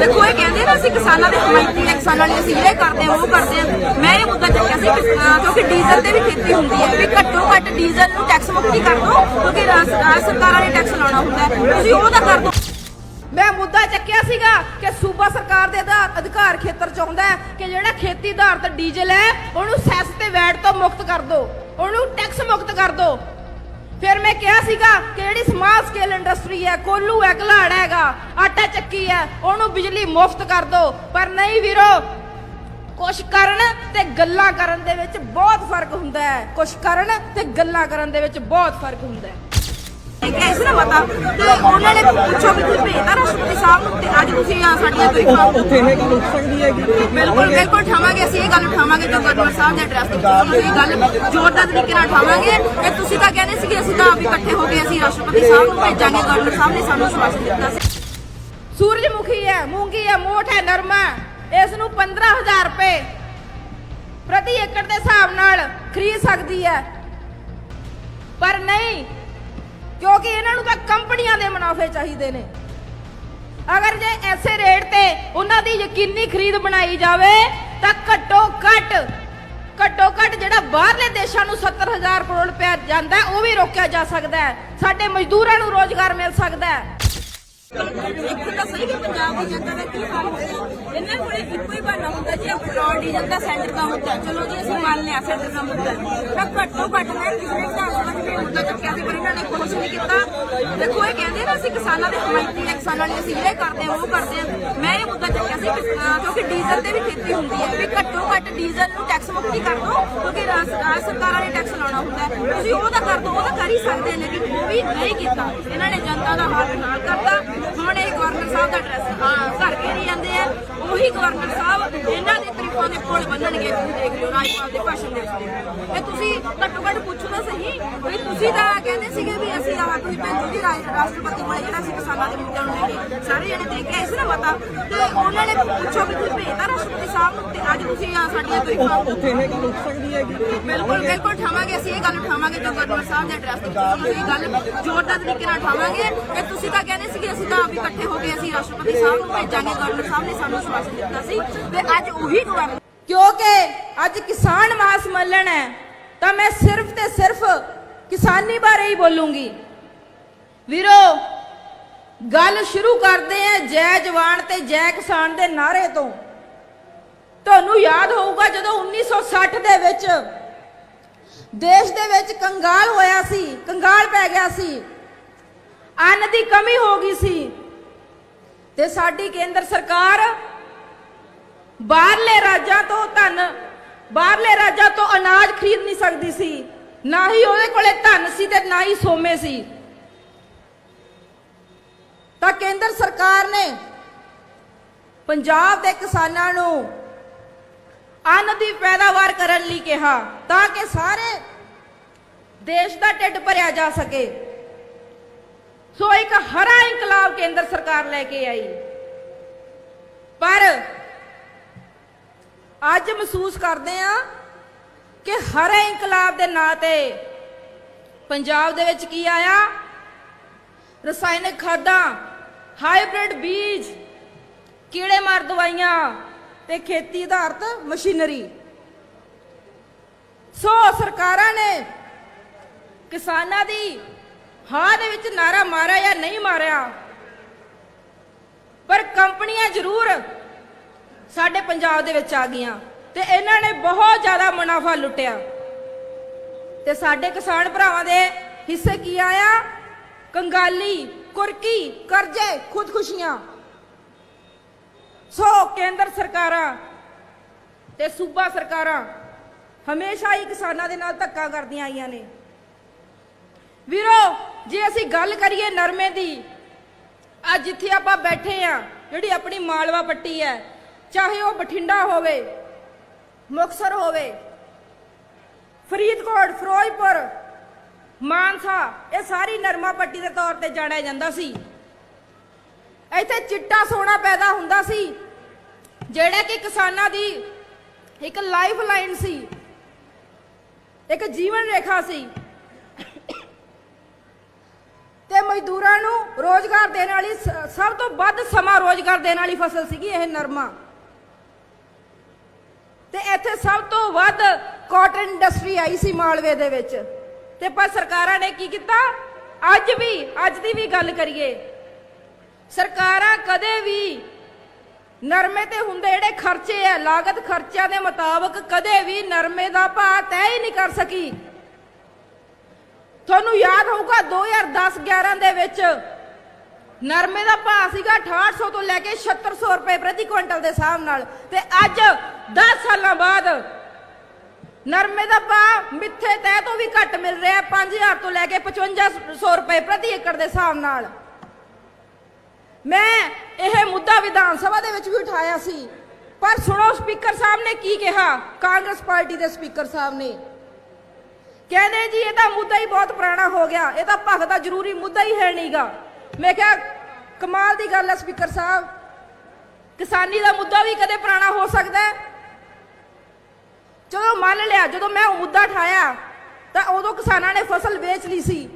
देखो ये कहते ना ਅਸੀਂ ਕਿਸਾਨਾਂ ਦੇ ਹਮਾਇਤੀ ਹੈ, ਕਿਸਾਨਾਂ ਲਈ ਅਸੀਂ ਇਹ ਕਰਦੇ ਹਾਂ ਉਹ ਕਰਦੇ ਹਾਂ। ਮੈਂ ਇਹ ਮੁੱਦਾ ਚੱਕਿਆ ਸੀ ਕਿਉਂਕਿ ਡੀਜ਼ਲ ਤੇ ਵੀ ਖੇਤੀ ਹੁੰਦੀ ਹੈ ਵੀ ਘੱਟੋ ਘੱਟ ਡੀਜ਼ਲ ਨੂੰ ਟੈਕਸ ਮੁਕਤੀ ਕਰ ਦਿਓ ਕਿਉਂਕਿ ਰਾਜ ਸਰਕਾਰਾਂ ਨੇ ਟੈਕਸ ਲਾਉਣਾ ਹੁੰਦਾ ਹੈ, ਤੁਸੀਂ ਉਹ ਤਾਂ ਕਰ ਦਿਓ। ਮੈਂ ਮੁੱਦਾ ਚੱਕਿਆ ਸੀਗਾ ਕਿ ਸੂਬਾ ਸਰਕਾਰ ਦੇ ਅਧਿਕਾਰ ਖੇਤਰ ਚ ਆਉਂਦਾ ਹੈ ਕਿ ਜਿਹੜਾ ਖੇਤੀ ਆਧਾਰਿਤ ਡੀਜ਼ਲ ਹੈ ਉਹਨੂੰ ਸੈਸ ਤੇ ਵੈਟ ਤੋਂ ਮੁਕਤ ਕਰ ਦਿਓ, ਉਹਨੂੰ ਟੈਕਸ ਮੁਕਤ ਕਰ ਦਿਓ। ਫਿਰ ਮੈਂ ਕਿਹਾ ਸੀਗਾ ਕਿ ਜਿਹੜੀ ਸਮਾਲ ਸਕੇਲ ਇੰਡਸਟਰੀ ਹੈ, ਕੋਲੂ ਹੈ, ਘਲਾੜ ਹੈਗਾ, ਆਟਾ ਚੱਕੀ ਹੈ, ਉਹਨੂੰ ਬਿਜਲੀ ਮੁਫਤ ਕਰ ਦਿਓ। ਪਰ ਨਹੀਂ ਵੀਰੋ, ਕੁਛ ਕਰਨ ਤੇ ਗੱਲਾਂ ਕਰਨ ਦੇ ਵਿੱਚ ਬਹੁਤ ਫਰਕ ਹੁੰਦਾ ਹੈ। ਕੁਛ ਕਰਨ ਤੇ ਗੱਲਾਂ ਕਰਨ ਦੇ ਵਿੱਚ ਬਹੁਤ ਫਰਕ ਹੁੰਦਾ ਹੈ। ਇਸ ਨਾ ਪਤਾ ਤੇ ਉਹਨਾਂ ਨੇ ਪੁੱਛੋ ਵੀ ਤੁਸੀਂ ਭੇਜਦਾ ਰਾਸ਼ਟਰਪਤੀ ਸਾਹਿਬ ਨੂੰ ਤੇ ਅੱਜ ਤੁਸੀਂ ਸਾਡੀਆਂ ਤਰੀਫਾਂ ਉੱਥੇ ਇਹ ਗੱਲ ਉੱਠ ਸਕਦੀ ਹੈ ਕਿ ਬਿਲਕੁਲ ਬਿਲਕੁਲ ਉਠਾਵਾਂਗੇ। ਅਸੀਂ ਇਹ ਗੱਲ ਉਠਾਵਾਂਗੇ ਜੋ ਗਵਰਨਰ ਸਾਹਿਬ ਦੇ ਐਡਰੈਸ ਤੇ ਅਸੀਂ ਇਹ ਗੱਲ ਜ਼ੋਰਦਾਰ ਤਰੀਕੇ ਨਾਲ ਉਠਾਵਾਂਗੇ ਕਿ ਤੁਸੀਂ ਤਾਂ ਕਹਿੰਦੇ ਸੀਗੇ ਅਸੀਂ ਤਾਂ ਆਪ ਹੀ ਇਕੱਠੇ ਹੋ ਕੇ ਅਸੀਂ ਰਾਸ਼ਟਰਪਤੀ ਸਾਹਿਬ ਨੂੰ ਭੇਜਾਂਗੇ। ਗਵਰਨਰ ਸਾਹਿਬ ਨੇ ਸਾਨੂੰ ਆਸ਼ਵਾਸਨ ਦਿੱਤਾ ਸੀ। ਸੂਰਜਮੁਖੀ ਹੈ, ਮੂੰਗੀ ਹੈ, ਮੋਠ ਹੈ, ਨਰਮਾ, ਇਸ ਨੂੰ 15,000 ਰੁਪਏ ਪ੍ਰਤੀ ਏਕੜ ਦੇ ਹਿਸਾਬ ਨਾਲ ਖਰੀਦ ਸਕਦੀ ਹੈ। ਪਰ ਨਹੀਂ, ਕਿਉਂਕਿ ਇਹਨਾਂ ਨੂੰ ਤਾਂ ਕੰਪਨੀਆਂ ਦੇ ਮੁਨਾਫੇ ਚਾਹੀਦੇ ਨੇ। ਅਗਰ ਜੇ ਐਸੇ ਰੇਟ ਤੇ ਉਹਨਾਂ ਦੀ ਯਕੀਨੀ ਖਰੀਦ ਬਣਾਈ ਜਾਵੇ ਤਾਂ ਘੱਟੋ ਘੱਟ ਜਿਹੜਾ ਬਾਹਰਲੇ ਦੇਸ਼ਾਂ ਨੂੰ 70,000 ਕਰੋੜ ਰੁਪਏ ਜਾਂਦਾ ਉਹ ਵੀ ਰੋਕਿਆ ਜਾ ਸਕਦਾ ਹੈ। ਸਾਡੇ ਮਜ਼ਦੂਰਾਂ ਨੂੰ ਰੋਜ਼ਗਾਰ ਮਿਲ ਸਕਦਾ ਹੈ। ਇੱਕ ਤਾਂ ਸਹੀ ਕਿ ਪੰਜਾਬ ਦੀ ਜਨਤਾ ਦਾ ਕੀ ਹਾਲ ਹੋਇਆ, ਇਹਨਾਂ ਕੋਲੇ ਇੱਕੋ ਹੀ ਬਹਾਨਾ ਹੁੰਦਾ ਜੀ ਪੈਟਰੋਲ ਡੀਜ਼ਲ ਦਾ ਸੈਂਟਰ ਦਾ ਮੁੱਦਾ। ਚਲੋ ਜੀ ਅਸੀਂ ਮੰਨ ਲਿਆ ਸੈਂਟਰ ਦਾ ਮੁੱਦਾ, ਤਾਂ ਘੱਟੋ ਘੱਟ ਮੈਂ ਪਿਛਲੇ ਵਿਧਾਨ ਸਭਾ ਚ ਮੁੱਦਾ ਚੱਕਿਆ ਸੀ ਪਰ ਇਹਨਾਂ ਨੇ ਕੁਛ ਨਹੀਂ ਕੀਤਾ। ਦੇਖੋ ਇਹ ਕਹਿੰਦੇ ਨਾ ਅਸੀਂ ਕਿਸਾਨਾਂ ਦੇ ਹਮਾਇਤੀ ਹੈ, ਕਿਸਾਨਾਂ ਲਈ ਅਸੀਂ ਇਹ ਕਰਦੇ ਹਾਂ ਉਹ ਕਰਦੇ ਹਾਂ। ਮੈਂ ਇਹ ਮੁੱਦਾ ਚੱਕਿਆ ਸੀ ਕਿਉਂਕਿ ਡੀਜ਼ਲ ਤੇ ਵੀ ਖੇਤੀ ਹੁੰਦੀ ਹੈ ਵੀ ਘੱਟੋ ਘੱਟ ਡੀਜ਼ਲ ਨੂੰ ਟੈਕਸ ਮੁਕਤੀ ਕਰ ਦਿਓ ਕਿਉਂਕਿ ਰਾਜ ਸਰਕਾਰਾਂ ਨੇ ਟੈਕਸ ਲਾਉਣਾ ਹੁੰਦਾ ਹੈ, ਤੁਸੀਂ ਉਹ ਤਾਂ ਕਰ ਦਿਓ। ਉਹ ਤਾਂ ਕਰ ਹੀ ਸਕਦੇ ਨੇ ਲੇਕਿਨ ਉਹ ਵੀ ਨਹੀਂ ਕੀਤਾ। ਇਹਨਾਂ ਨੇ ਜਨਤਾ ਦਾ ਹਾਲ ਬੇਹਾਲ ਕਰਤਾ। ਹੁਣ ਇਹ ਗਵਰਨਰ ਸਾਹਿਬ ਦਾ ਐਡਰੈਸ ਘਰ ਘੇਰੀ ਜਾਂਦੇ ਆ। ਉਹੀ ਗਵਰਨਰ ਸਾਹਿਬ ਇਹਨਾਂ ਦੇ ਤਰੀਫਾਂ ਦੇ ਪੁਲ ਬੰਨਣਗੇ। ਤੁਸੀਂ ਦੇਖ ਲਿਓ ਰਾਜਪਾਲ ਦੇ ਭਾਸ਼ਣ ਦੇ ਵਿੱਚ ਇਹ ਤੁਸੀਂ ਘੱਟੋ ਘੱਟ ਪੁੱਛੋ ਤਾਂ ਸਹੀ ਵੀ ਤੁਸੀਂ ਤਾਂ ਕਹਿੰਦੇ ਸੀਗੇ ਵੀ ਅਸੀਂ ਤੁਸੀਂ ਭੇਜੋ ਜੀ ਰਾਸ਼ਟਰਪਤੀ ਕੋਲ ਜਿਹੜਾ ਅਸੀਂ ਕਿਸਾਨਾਂ ਦੇ ਮੁੱਦਿਆਂ ਨੂੰ ਲੈ ਕੇ ਸਾਰੇ ਜਣੇ ਦੇ ਕੇ ਆਏ ਸੀ ਨਾ ਮਤਾ ਤੇ ਉਹਨਾਂ ਨੇ ਪੁੱਛੋ ਵੀ ਤੁਸੀਂ ਭੇਜਦਾ ਰਾਸ਼ਟਰਪਤੀ ਸਾਹਿਬ ਨੂੰ ਤੇ ਅੱਜ ਤੁਸੀਂ ਸਾਡੀਆਂ ਤਰੀਫਾਂ ਉੱਥੇ ਇਹ ਗੱਲ ਉੱਠ ਸਕਦੀ ਹੈ ਕਿ ਬਿਲਕੁਲ ਬਿਲਕੁਲ ਉਠਾਵਾਂਗੇ। ਅਸੀਂ ਇਹ ਗੱਲ ਉਠਾਵਾਂਗੇ ਜੋ ਗਵਰਨਰ ਸਾਹਿਬ ਦੇ ਐਡਰੈਸ ਤੇ ਅਸੀਂ ਇਹ ਗੱਲ ਜ਼ੋਰਦਾਰ ਤਰੀਕੇ ਨਾਲ ਉਠਾਵਾਂਗੇ ਕਿ ਤੁਸੀਂ ਤਾਂ ਕਹਿੰਦੇ ਸੀਗੇ ਅਸੀਂ ਤਾਂ ਆਪ ਹੀ ਇਕੱਠੇ ਹੋ ਕੇ ਅਸੀਂ ਰਾਸ਼ਟਰਪਤੀ ਸਾਹਿਬ ਨੂੰ ਭੇਜਾਂਗੇ। ਗਵਰਨਰ ਸਾਹਿਬ ਨੇ ਸਾਨੂੰ ਆਸ਼ਵਾਸਨ ਦਿੱਤਾ ਸੀ ਤੇ ਅੱਜ ਉਹੀ ਗਵਰਨਰ ਕਿਉਂਕਿ ਅੱਜ ਕਿਸਾਨ ਮਹਾ ਸੰਮੇਲਨ ਹੈ ਤਾਂ ਮੈਂ ਸਿਰਫ ਤੇ ਸਿਰਫ ਕਿਸਾਨੀ ਬਾਰੇ ਹੀ ਬੋਲੂੰਗੀ। ਵੀਰੋ, ਗੱਲ ਸ਼ੁਰੂ ਕਰਦੇ ਆ ਜੈ ਜਵਾਨ ਤੇ ਜੈ ਕਿਸਾਨ ਦੇ ਨਾਅਰੇ ਤੋਂ। ਤੁਹਾਨੂੰ ਯਾਦ ਹੋਊਗਾ ਜਦੋਂ 1960 ਦੇ ਵਿੱਚ ਦੇਸ਼ ਦੇ ਵਿੱਚ ਕੰਗਾਲ ਹੋਇਆ ਸੀ, ਕੰਗਾਲ ਪੈ ਗਿਆ ਸੀ, ਅੰਨ ਦੀ ਕਮੀ ਹੋ ਗਈ ਸੀ ਤੇ ਸਾਡੀ ਕੇਂਦਰ ਸਰਕਾਰ ਬਾਹਰਲੇ ਰਾਜਾਂ ਤੋਂ ਅਨਾਜ ਖਰੀਦ ਨਹੀਂ ਸਕਦੀ ਸੀ। ਨਾ ਹੀ ਉਹਦੇ ਕੋਲੇ ਧਨ ਸੀ ਤੇ ਨਾ ਹੀ ਸੋਮੇ ਸੀ। ਤਾਂ ਕੇਂਦਰ ਸਰਕਾਰ ਨੇ ਪੰਜਾਬ ਦੇ ਕਿਸਾਨਾਂ ਨੂੰ ਅੰਨ ਦੀ ਪੈਦਾਵਾਰ ਕਰਨ ਲਈ ਕਿਹਾ ਤਾਂ ਕਿ ਸਾਰੇ ਦੇਸ਼ ਦਾ ਢਿੱਡ ਭਰਿਆ ਜਾ ਸਕੇ। ਸੋ ਇੱਕ ਹਰਾ ਇਨਕਲਾਬ ਕੇਂਦਰ ਸਰਕਾਰ ਲੈ ਕੇ ਆਈ। ਪਰ ਅੱਜ ਮਹਿਸੂਸ ਕਰਦੇ ਆ ਕਿ ਹਰੇ ਇਨਕਲਾਬ ਦੇ ਨਾਂ ਤੇ ਪੰਜਾਬ ਦੇ ਵਿੱਚ ਕੀ ਆਇਆ? ਰਸਾਇਣਿਕ ਖਾਦਾਂ, ਹਾਈਬ੍ਰਿਡ ਬੀਜ, ਕੀੜੇ ਮਾਰ ਦਵਾਈਆਂ ਤੇ ਖੇਤੀ ਆਧਾਰਿਤ ਮਸ਼ੀਨਰੀ। ਸੋ ਸਰਕਾਰਾਂ ਨੇ ਕਿਸਾਨਾਂ ਦੀ ਹਾਂ ਦੇ ਵਿੱਚ ਨਾਰਾ ਮਾਰਿਆ ਜਾਂ ਨਹੀਂ ਮਾਰਿਆ, ਪਰ ਕੰਪਨੀਆਂ ਜ਼ਰੂਰ ਸਾਡੇ ਪੰਜਾਬ ਦੇ ਵਿੱਚ ਆ ਗਈਆਂ ਤੇ ਇਹਨਾਂ ਨੇ ਬਹੁਤ ਜ਼ਿਆਦਾ ਮੁਨਾਫਾ ਲੁੱਟਿਆ ਤੇ ਸਾਡੇ ਕਿਸਾਨ ਭਰਾਵਾਂ ਦੇ ਹਿੱਸੇ ਕੀ ਆਇਆ? ਕੰਗਾਲੀ, ਕੁਰਕੀ, ਕਰਜ਼ੇ, ਖੁਦਕੁਸ਼ੀਆਂ। ਸੋ ਕੇਂਦਰ ਸਰਕਾਰਾਂ ਤੇ ਸੂਬਾ ਸਰਕਾਰਾਂ ਹਮੇਸ਼ਾ ਹੀ ਕਿਸਾਨਾਂ ਦੇ ਨਾਲ ਧੱਕਾ ਕਰਦੀਆਂ ਆਈਆਂ ਨੇ। ਵੀਰੋ, ਜੇ ਅਸੀਂ ਗੱਲ ਕਰੀਏ ਨਰਮੇ ਦੀ, ਅੱਜ ਜਿੱਥੇ ਆਪਾਂ ਬੈਠੇ ਆ, ਜਿਹੜੀ ਆਪਣੀ ਮਾਲਵਾ ਪੱਟੀ ਹੈ, ਚਾਹੇ ਉਹ ਬਠਿੰਡਾ ਹੋਵੇ, ਮੁਕਤਸਰ ਹੋਵੇ, ਫਰੀਦਕੋਟ, ਫਿਰੋਜ਼ਪੁਰ, ਮਾਨਸਾ, ਇਹ ਸਾਰੀ ਨਰਮਾ ਪੱਟੀ ਦੇ ਤੌਰ ਤੇ ਜਾਣਿਆ ਜਾਂਦਾ ਸੀ। ਇੱਥੇ ਚਿੱਟਾ ਸੋਨਾ ਪੈਦਾ ਹੁੰਦਾ ਸੀ ਜਿਹੜਾ ਕਿ ਕਿਸਾਨਾਂ ਦੀ ਇੱਕ ਲਾਈਫ ਲਾਈਨ ਸੀ, ਇੱਕ ਜੀਵਨ ਰੇਖਾ ਸੀ। ਤੇ ਮਜ਼ਦੂਰਾਂ ਨੂੰ ਰੋਜ਼ਗਾਰ ਦੇਣ ਵਾਲੀ ਸਭ ਤੋਂ ਵੱਧ ਸਮਾਂ ਰੋਜ਼ਗਾਰ ਦੇਣ ਵਾਲੀ ਫਸਲ ਸੀਗੀ ਇਹ ਨਰਮਾ। ਤੇ ਇੱਥੇ ਸਭ ਤੋਂ ਵੱਧ ਕਾਟਨ ਇੰਡਸਟਰੀ ਆਈ ਸੀ ਮਾਲਵੇ ਦੇ ਵਿੱਚ। ਤੇ ਪਰ ਸਰਕਾਰਾਂ ਨੇ ਕੀ ਕੀਤਾ? ਅੱਜ ਦੀ ਵੀ ਗੱਲ ਕਰੀਏ, ਸਰਕਾਰਾਂ ਕਦੇ ਵੀ ਨਰਮੇ ਤੇ ਹੁੰਦੇ ਜਿਹੜੇ ਖਰਚੇ ਆ, ਲਾਗਤ ਖਰਚਿਆਂ ਦੇ ਮੁਤਾਬਕ ਕਦੇ ਵੀ ਨਰਮੇ ਦਾ ਭਾਅ ਤੈਅ ਹੀ ਨਹੀਂ ਕਰ ਸਕੀ। ਤੁਹਾਨੂੰ ਯਾਦ ਹੋਊਗਾ 2010-11 ਦੇ ਵਿੱਚ ਨਰਮੇ ਦਾ ਭਾਅ ਸੀਗਾ 6800 ਤੋਂ ਲੈ ਕੇ 7600 ਰੁਪਏ ਪ੍ਰਤੀ ਕੁਇੰਟਲ ਦੇ ਹਿਸਾਬ ਨਾਲ। ਤੇ ਅੱਜ 10 ਸਾਲਾਂ ਬਾਅਦ ਨਰਮੇ ਦਾ ਭਾਅ ਮਿੱਥੇ ਤੈਅ ਤੋਂ ਵੀ ਘੱਟ ਮਿਲ ਰਿਹਾ 5000 ਤੋਂ ਲੈ ਕੇ 5500 ਰੁਪਏ ਪ੍ਰਤੀ ਏਕੜ ਦੇ ਹਿਸਾਬ ਨਾਲ। ਮੈਂ ਇਹ ਮੁੱਦਾ ਵਿਧਾਨ ਸਭਾ ਦੇ ਵਿੱਚ ਵੀ ਉਠਾਇਆ ਸੀ, ਪਰ ਸੁਣੋ ਸਪੀਕਰ ਸਾਹਿਬ ਨੇ ਕੀ ਕਿਹਾ। ਕਾਂਗਰਸ ਪਾਰਟੀ ਦੇ ਸਪੀਕਰ ਸਾਹਿਬ ਨੇ ਕਹਿੰਦੇ ਜੀ ਇਹ ਤਾਂ ਮੁੱਦਾ ਹੀ ਬਹੁਤ ਪੁਰਾਣਾ ਹੋ ਗਿਆ, ਇਹ ਤਾਂ ਭਖਦਾ ਜ਼ਰੂਰੀ ਮੁੱਦਾ ਹੀ ਹੈ ਨਹੀਂਗਾ। ਮੈਂ ਕਿਹਾ ਕਮਾਲ ਦੀ ਗੱਲ ਹੈ ਸਪੀਕਰ ਸਾਹਿਬ, ਕਿਸਾਨੀ ਦਾ ਮੁੱਦਾ ਵੀ ਕਦੇ ਪੁਰਾਣਾ ਹੋ ਸਕਦਾ ਹੈ? ਚਲੋ ਮੰਨ ਲਿਆ ਜਦੋਂ ਮੈਂ ਉਹ ਮੁੱਦਾ ਉਠਾਇਆ ਤਾਂ ਉਦੋਂ ਕਿਸਾਨਾਂ ਨੇ ਫਸਲ ਵੇਚ ਲਈ ਸੀ।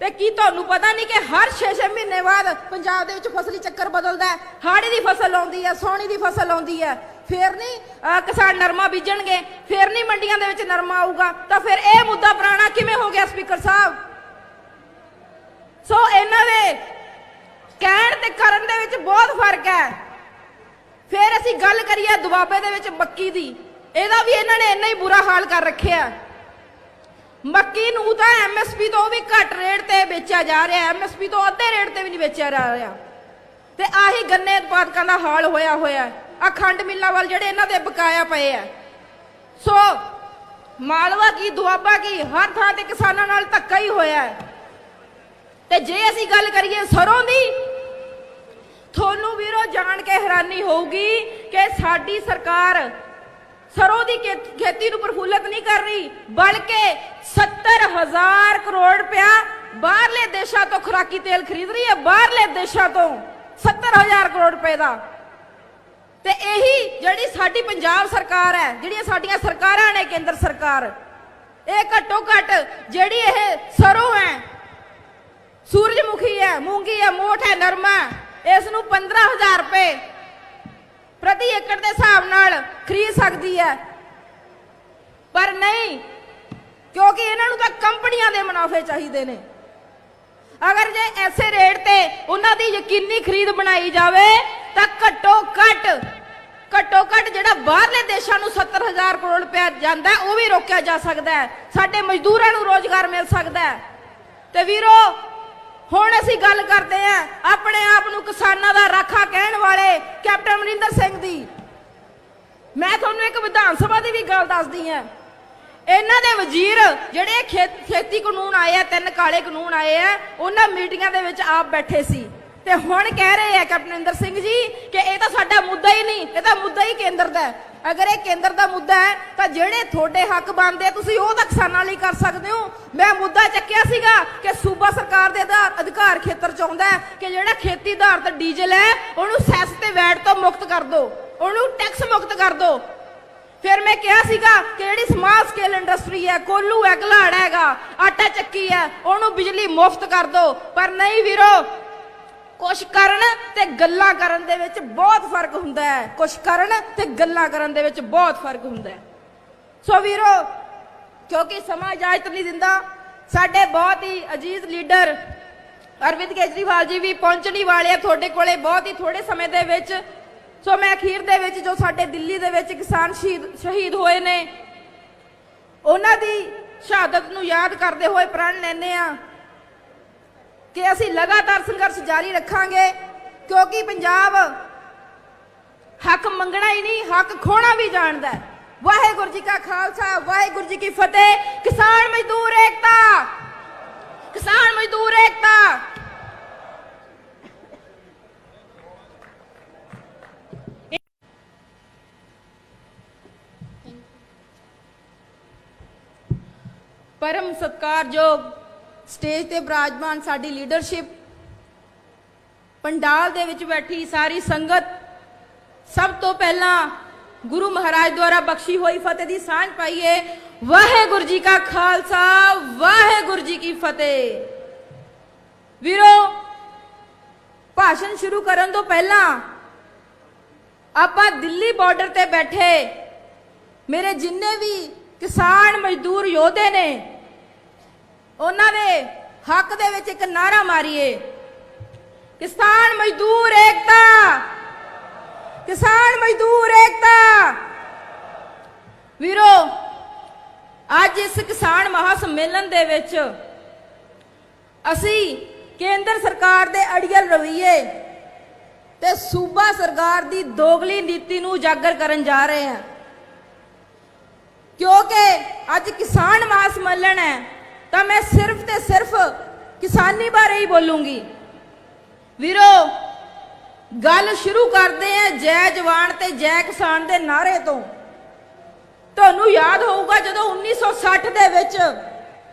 ਤੇ ਕੀ ਤੁਹਾਨੂੰ ਪਤਾ ਨਹੀਂ ਕਿ ਹਰ 6-6 ਮਹੀਨੇ ਬਾਅਦ ਪੰਜਾਬ ਦੇ ਵਿੱਚ ਫਸਲੀ ਚੱਕਰ ਬਦਲਦਾ ਹੈ? ਹਾੜੀ ਦੀ ਫਸਲ ਆਉਂਦੀ ਹੈ, ਸੌਣੀ ਦੀ ਫਸਲ ਆਉਂਦੀ ਹੈ, ਫੇਰ ਨਹੀਂ ਕਿਸਾਨ ਨਰਮਾ ਬੀਜਣਗੇ, ਫੇਰ ਨਹੀਂ ਮੰਡੀਆਂ ਦੇ ਵਿੱਚ ਨਰਮਾ ਆਊਗਾ। ਤਾਂ ਫਿਰ ਇਹ ਮੁੱਦਾ ਪੁਰਾਣਾ ਕਿਵੇਂ ਹੋ ਗਿਆ ਸਪੀਕਰ ਸਾਹਿਬ? ਸੋ ਇਹਨਾਂ ਦੇ ਕਹਿਣ ਤੇ ਕਰਨ ਦੇ ਵਿੱਚ ਬਹੁਤ ਫਰਕ ਹੈ। ਫਿਰ ਅਸੀਂ ਗੱਲ ਕਰੀਏ ਦੁਆਬੇ ਦੇ ਵਿੱਚ ਮੱਕੀ ਦੀ, ਇਹਦਾ ਵੀ ਇਹਨਾਂ ਨੇ ਇੰਨਾ ਹੀ ਬੁਰਾ ਹਾਲ ਕਰ ਰੱਖਿਆ। ਮੱਕੀ ਨੂੰ ਤਾਂ MSP ਤੋਂ ਵੀ ਘੱਟ ਰੇਟ ਤੇ ਵੇਚਿਆ ਜਾ ਰਿਹਾ, MSP ਤੋਂ ਅੱਧੇ ਰੇਟ ਤੇ ਵੀ ਨਹੀਂ ਵੇਚਿਆ ਜਾ ਰਿਹਾ। ਤੇ ਆਹੀ ਗੰਨੇ ਉਤਪਾਦਕਾਂ ਦਾ ਹਾਲ ਹੋਇਆ ਆ ਖੰਡ ਮਿੱਲਾਂ ਵੱਲ ਜਿਹੜੇ ਇਹਨਾਂ ਦੇ ਬਕਾਇਆ ਪਏ ਆ। ਸੋ ਮਾਲਵਾ ਕੀ ਦੁਆਬਾ ਕੀ ਹਰ ਥਾਂ ਤੇ ਕਿਸਾਨਾਂ ਨਾਲ ਧੱਕਾ ਹੀ ਹੋਇਆ ਹੈ। ਤੇ ਜੇ ਅਸੀਂ ਗੱਲ ਕਰੀਏ ਸਰੋਂ ਦੀ, ਤੁਹਾਨੂੰ ਵੀਰੋ ਜਾਣ ਕੇ ਹੈਰਾਨੀ ਹੋਊਗੀ ਕਿ ਸਾਡੀ ਸਰਕਾਰ ਸਰੋਂ ਦੀ ਖੇਤੀ ਨੂੰ ਪ੍ਰਫੁੱਲਤ ਨਹੀਂ ਕਰ ਰਹੀ, ਬਲਕਿ 70,000 ਕਰੋੜ ਰੁਪਇਆ ਬਾਹਰਲੇ ਦੇਸ਼ਾਂ ਤੋਂ ਖੁਰਾਕੀ ਤੇਲ ਖਰੀਦ ਰਹੀ ਹੈ। ਬਾਹਰਲੇ ਦੇਸ਼ਾਂ ਤੋਂ 70,000 ਕਰੋੜ ਰੁਪਏ ਦਾ। ਤੇ ਇਹੀ ਜਿਹੜੀ ਸਾਡੀ ਪੰਜਾਬ ਸਰਕਾਰ ਹੈ, ਜਿਹੜੀਆਂ ਸਾਡੀਆਂ ਸਰਕਾਰਾਂ ਨੇ, ਕੇਂਦਰ ਸਰਕਾਰ, ਇਹ ਘੱਟੋ ਘੱਟ ਜਿਹੜੀ ਇਹ ਸਰੋਂ ਹੈ, ਸੂਰਜਮੁਖੀ ਹੈ, ਮੂੰਗੀ ਹੈ, ਮੋਠ ਹੈ, ਨਰਮਾ, ਇਸ ਨੂੰ 15,000 ਰੁਪਏ ਪ੍ਰਤੀ ਏਕੜ ਦੇ ਹਿਸਾਬ ਨਾਲ ਖਰੀਦ ਸਕਦੀ ਹੈ। ਪਰ ਨਹੀਂ, ਕਿਉਂਕਿ ਇਹਨਾਂ ਨੂੰ ਤਾਂ ਕੰਪਨੀਆਂ ਦੇ ਮੁਨਾਫੇ ਚਾਹੀਦੇ ਨੇ। ਅਗਰ ਜੇ ਐਸੇ ਰੇਟ ਤੇ ਉਹਨਾਂ ਦੀ ਯਕੀਨੀ ਖਰੀਦ ਬਣਾਈ ਜਾਵੇ ਤਾਂ ਘੱਟੋ ਘੱਟ ਜਿਹੜਾ ਬਾਹਰਲੇ ਦੇਸ਼ਾਂ ਨੂੰ 70,000 ਕਰੋੜ ਰੁਪਏ ਜਾਂਦਾ ਉਹ ਵੀ ਰੋਕਿਆ ਜਾ ਸਕਦਾ ਹੈ। ਸਾਡੇ ਮਜ਼ਦੂਰਾਂ ਨੂੰ ਰੋਜ਼ਗਾਰ ਮਿਲ ਸਕਦਾ ਹੈ। ਤੇ ਵੀਰੋ ਹੁਣ ਅਸੀਂ ਗੱਲ ਕਰਦੇ ਹਾਂ ਆਪਣੇ ਆਪ ਨੂੰ ਕਿਸਾਨਾਂ ਦਾ ਰਾਖਾ ਕਹਿਣ ਵਾਲੇ ਕੈਪਟਨ ਅਮਰਿੰਦਰ ਸਿੰਘ ਦੀ। ਮੈਂ ਤੁਹਾਨੂੰ ਇੱਕ ਵਿਧਾਨ ਸਭਾ ਦੀ ਵੀ ਗੱਲ ਦੱਸਦੀ ਹਾਂ। ਇਹਨਾਂ ਦੇ ਵਜ਼ੀਰ ਜਿਹੜੇ ਖੇਤੀ ਕਾਨੂੰਨ ਆਏ ਆ, 3 ਕਾਲੇ ਕਾਨੂੰਨ ਆਏ ਆ, ਉਹਨਾਂ ਮੀਟਿੰਗਾਂ ਦੇ ਵਿੱਚ ਆਪ ਬੈਠੇ ਸੀ ਤੇ ਹੁਣ ਕਹਿ ਰਹੇ ਆ ਕੈਪਟਨ ਅਮਰਿੰਦਰ ਸਿੰਘ ਜੀ ਕਿ ਇਹ ਤਾਂ ਸਾਡਾ ਮੁੱਦਾ ਹੀ ਨਹੀਂ, ਇਹ ਤਾਂ ਮੁੱਦਾ ਹੀ ਕੇਂਦਰ ਦਾ। ਅਗਰ ਇਹ ਕੇਂਦਰ ਦਾ ਮੁੱਦਾ ਹੈ ਤਾਂ ਜਿਹੜੇ ਤੁਹਾਡੇ ਹੱਕ ਬਣਦੇ ਤੁਸੀਂ ਉਹ ਤਾਂ ਕਿਸਾਨਾਂ ਲਈ ਕਰ ਸਕਦੇ ਹੋ। ਮੈਂ ਮੁੱਦਾ ਚੱਕਿਆ ਸੀਗਾ ਕਿ ਸੂਬਾ ਸਰਕਾਰ ਦੇ ਅਧਿਕਾਰ ਖੇਤਰ ਚ ਆਉਂਦਾ ਹੈ ਕਿ ਜਿਹੜਾ ਖੇਤੀ ਆਧਾਰਿਤ ਡੀਜ਼ਲ ਹੈ ਉਹਨੂੰ ਸੈਸ ਤੇ ਵੈਟ ਤੋਂ ਮੁਕਤ ਕਰ ਦਿਓ, ਉਹਨੂੰ ਟੈਕਸ ਮੁਕਤ ਕਰ ਦਿਓ। ਫਿਰ ਮੈਂ ਕਿਹਾ ਸੀਗਾ ਕਿ ਜਿਹੜੀ ਸਮਾਲ ਸਕੇਲ ਇੰਡਸਟਰੀ ਹੈ, ਕੋਲੂ ਹੈ, ਘਲਾੜ ਹੈਗਾ, ਆਟਾ ਚੱਕੀ ਹੈ, ਉਹਨੂੰ ਬਿਜਲੀ ਮੁਫਤ ਕਰ ਦਿਓ। ਪਰ ਨਹੀਂ ਵੀਰੋ, ਕੁਛ ਕਰਨ ਤੇ ਗੱਲਾਂ ਕਰਨ ਦੇ ਵਿੱਚ ਬਹੁਤ ਫਰਕ ਹੁੰਦਾ ਹੈ। ਕੁਛ ਕਰਨ ਤੇ ਗੱਲਾਂ ਕਰਨ ਦੇ ਵਿੱਚ ਬਹੁਤ ਫਰਕ ਹੁੰਦਾ ਹੈ। ਸੋ ਵੀਰੋ, ਕਿਉਂਕਿ ਸਮਾਂ ਇਜਾਜ਼ਤ ਨਹੀਂ ਦਿੰਦਾ, ਸਾਡੇ ਬਹੁਤ ਹੀ ਅਜੀਜ਼ ਲੀਡਰ ਅਰਵਿੰਦ ਕੇਜਰੀਵਾਲ ਜੀ ਵੀ ਪਹੁੰਚਣ ਹੀ ਵਾਲੇ ਆ ਤੁਹਾਡੇ ਕੋਲੇ ਬਹੁਤ ਹੀ ਥੋੜੇ ਸਮੇਂ ਦੇ ਵਿੱਚ। ਸੋ ਮੈਂ ਅਖੀਰ ਦੇ ਵਿੱਚ ਜੋ ਸਾਡੇ ਦਿੱਲੀ ਦੇ ਵਿੱਚ ਕਿਸਾਨ ਸ਼ਹੀਦ ਹੋਏ ਨੇ ਉਹਨਾਂ ਦੀ ਸ਼ਹਾਦਤ ਨੂੰ ਯਾਦ ਕਰਦੇ ਹੋਏ ਪ੍ਰਣ ਲੈਂਦੇ ਆ ਕਿ ਅਸੀਂ ਲਗਾਤਾਰ ਸੰਘਰਸ਼ ਜਾਰੀ ਰੱਖਾਂਗੇ, ਕਿਉਂਕਿ ਪੰਜਾਬ ਹੱਕ ਮੰਗਣਾ ਹੀ ਨਹੀਂ, ਹੱਕ ਖੋਣਾ ਵੀ ਜਾਣਦਾ ਹੈ। ਵਾਹਿਗੁਰੂ ਜੀ ਕਾ ਖਾਲਸਾ, ਵਾਹਿਗੁਰੂ ਜੀ ਕੀ ਫਤਿਹ। ਕਿਸਾਨ ਮਜ਼ਦੂਰ ਏਕਤਾ, ਕਿਸਾਨ ਮਜ਼ਦੂਰ ਏਕਤਾ। परम सत्कारयोग स्टेज ते विराजमान साडी लीडरशिप, पंडाल दे विच बैठी सारी संगत, सब तो पहला गुरु महाराज द्वारा बख्शी हुई फतेह दी सांझ पाईए। वाहेगुरु जी का खालसा, वाहेगुरु जी की फतेह। ਵੀਰੋ, ਭਾਸ਼ਣ ਸ਼ੁਰੂ ਕਰਨ ਤੋਂ ਪਹਿਲਾਂ ਆਪਾਂ ਦਿੱਲੀ ਬਾਰਡਰ ਤੇ ਬੈਠੇ ਮੇਰੇ ਜਿੰਨੇ ਵੀ ਕਿਸਾਨ ਮਜ਼ਦੂਰ ਯੋਧੇ ਨੇ ਉਹਨਾਂ ਦੇ ਹੱਕ ਦੇ ਵਿੱਚ ਇੱਕ ਨਾਰਾ ਮਾਰੀਏ, ਕਿਸਾਨ ਮਜ਼ਦੂਰ ਏਕਤਾ, ਕਿਸਾਨ ਮਜ਼ਦੂਰ ਏਕਤਾ। ਵੀਰੋ, ਅੱਜ ਇਸ ਕਿਸਾਨ ਮਹਾ ਸੰਮੇਲਨ ਦੇ ਵਿੱਚ ਅਸੀਂ ਕੇਂਦਰ ਸਰਕਾਰ ਦੇ ਅੜੀਅਲ ਰਵੱਈਏ ਤੇ ਸੂਬਾ ਸਰਕਾਰ ਦੀ ਦੋਗਲੀ ਨੀਤੀ ਨੂੰ ਉਜਾਗਰ ਕਰਨ ਜਾ ਰਹੇ ਹਾਂ, ਕਿਉਂਕਿ ਅੱਜ ਕਿਸਾਨ ਮਹਾ ਸੰਮੇਲਨ ਹੈ ਤਾਂ ਮੈਂ ਸਿਰਫ ਤੇ ਸਿਰਫ ਕਿਸਾਨੀ ਬਾਰੇ ਹੀ ਬੋਲੂੰਗੀ। ਵੀਰੋ, ਗੱਲ ਸ਼ੁਰੂ ਕਰਦੇ ਹਾਂ ਜੈ ਜਵਾਨ ਤੇ ਜੈ ਕਿਸਾਨ ਦੇ ਨਾਰੇ ਤੋਂ। ਤੁਹਾਨੂੰ ਯਾਦ ਹੋਊਗਾ ਜਦੋਂ 1960 ਦੇ ਵਿੱਚ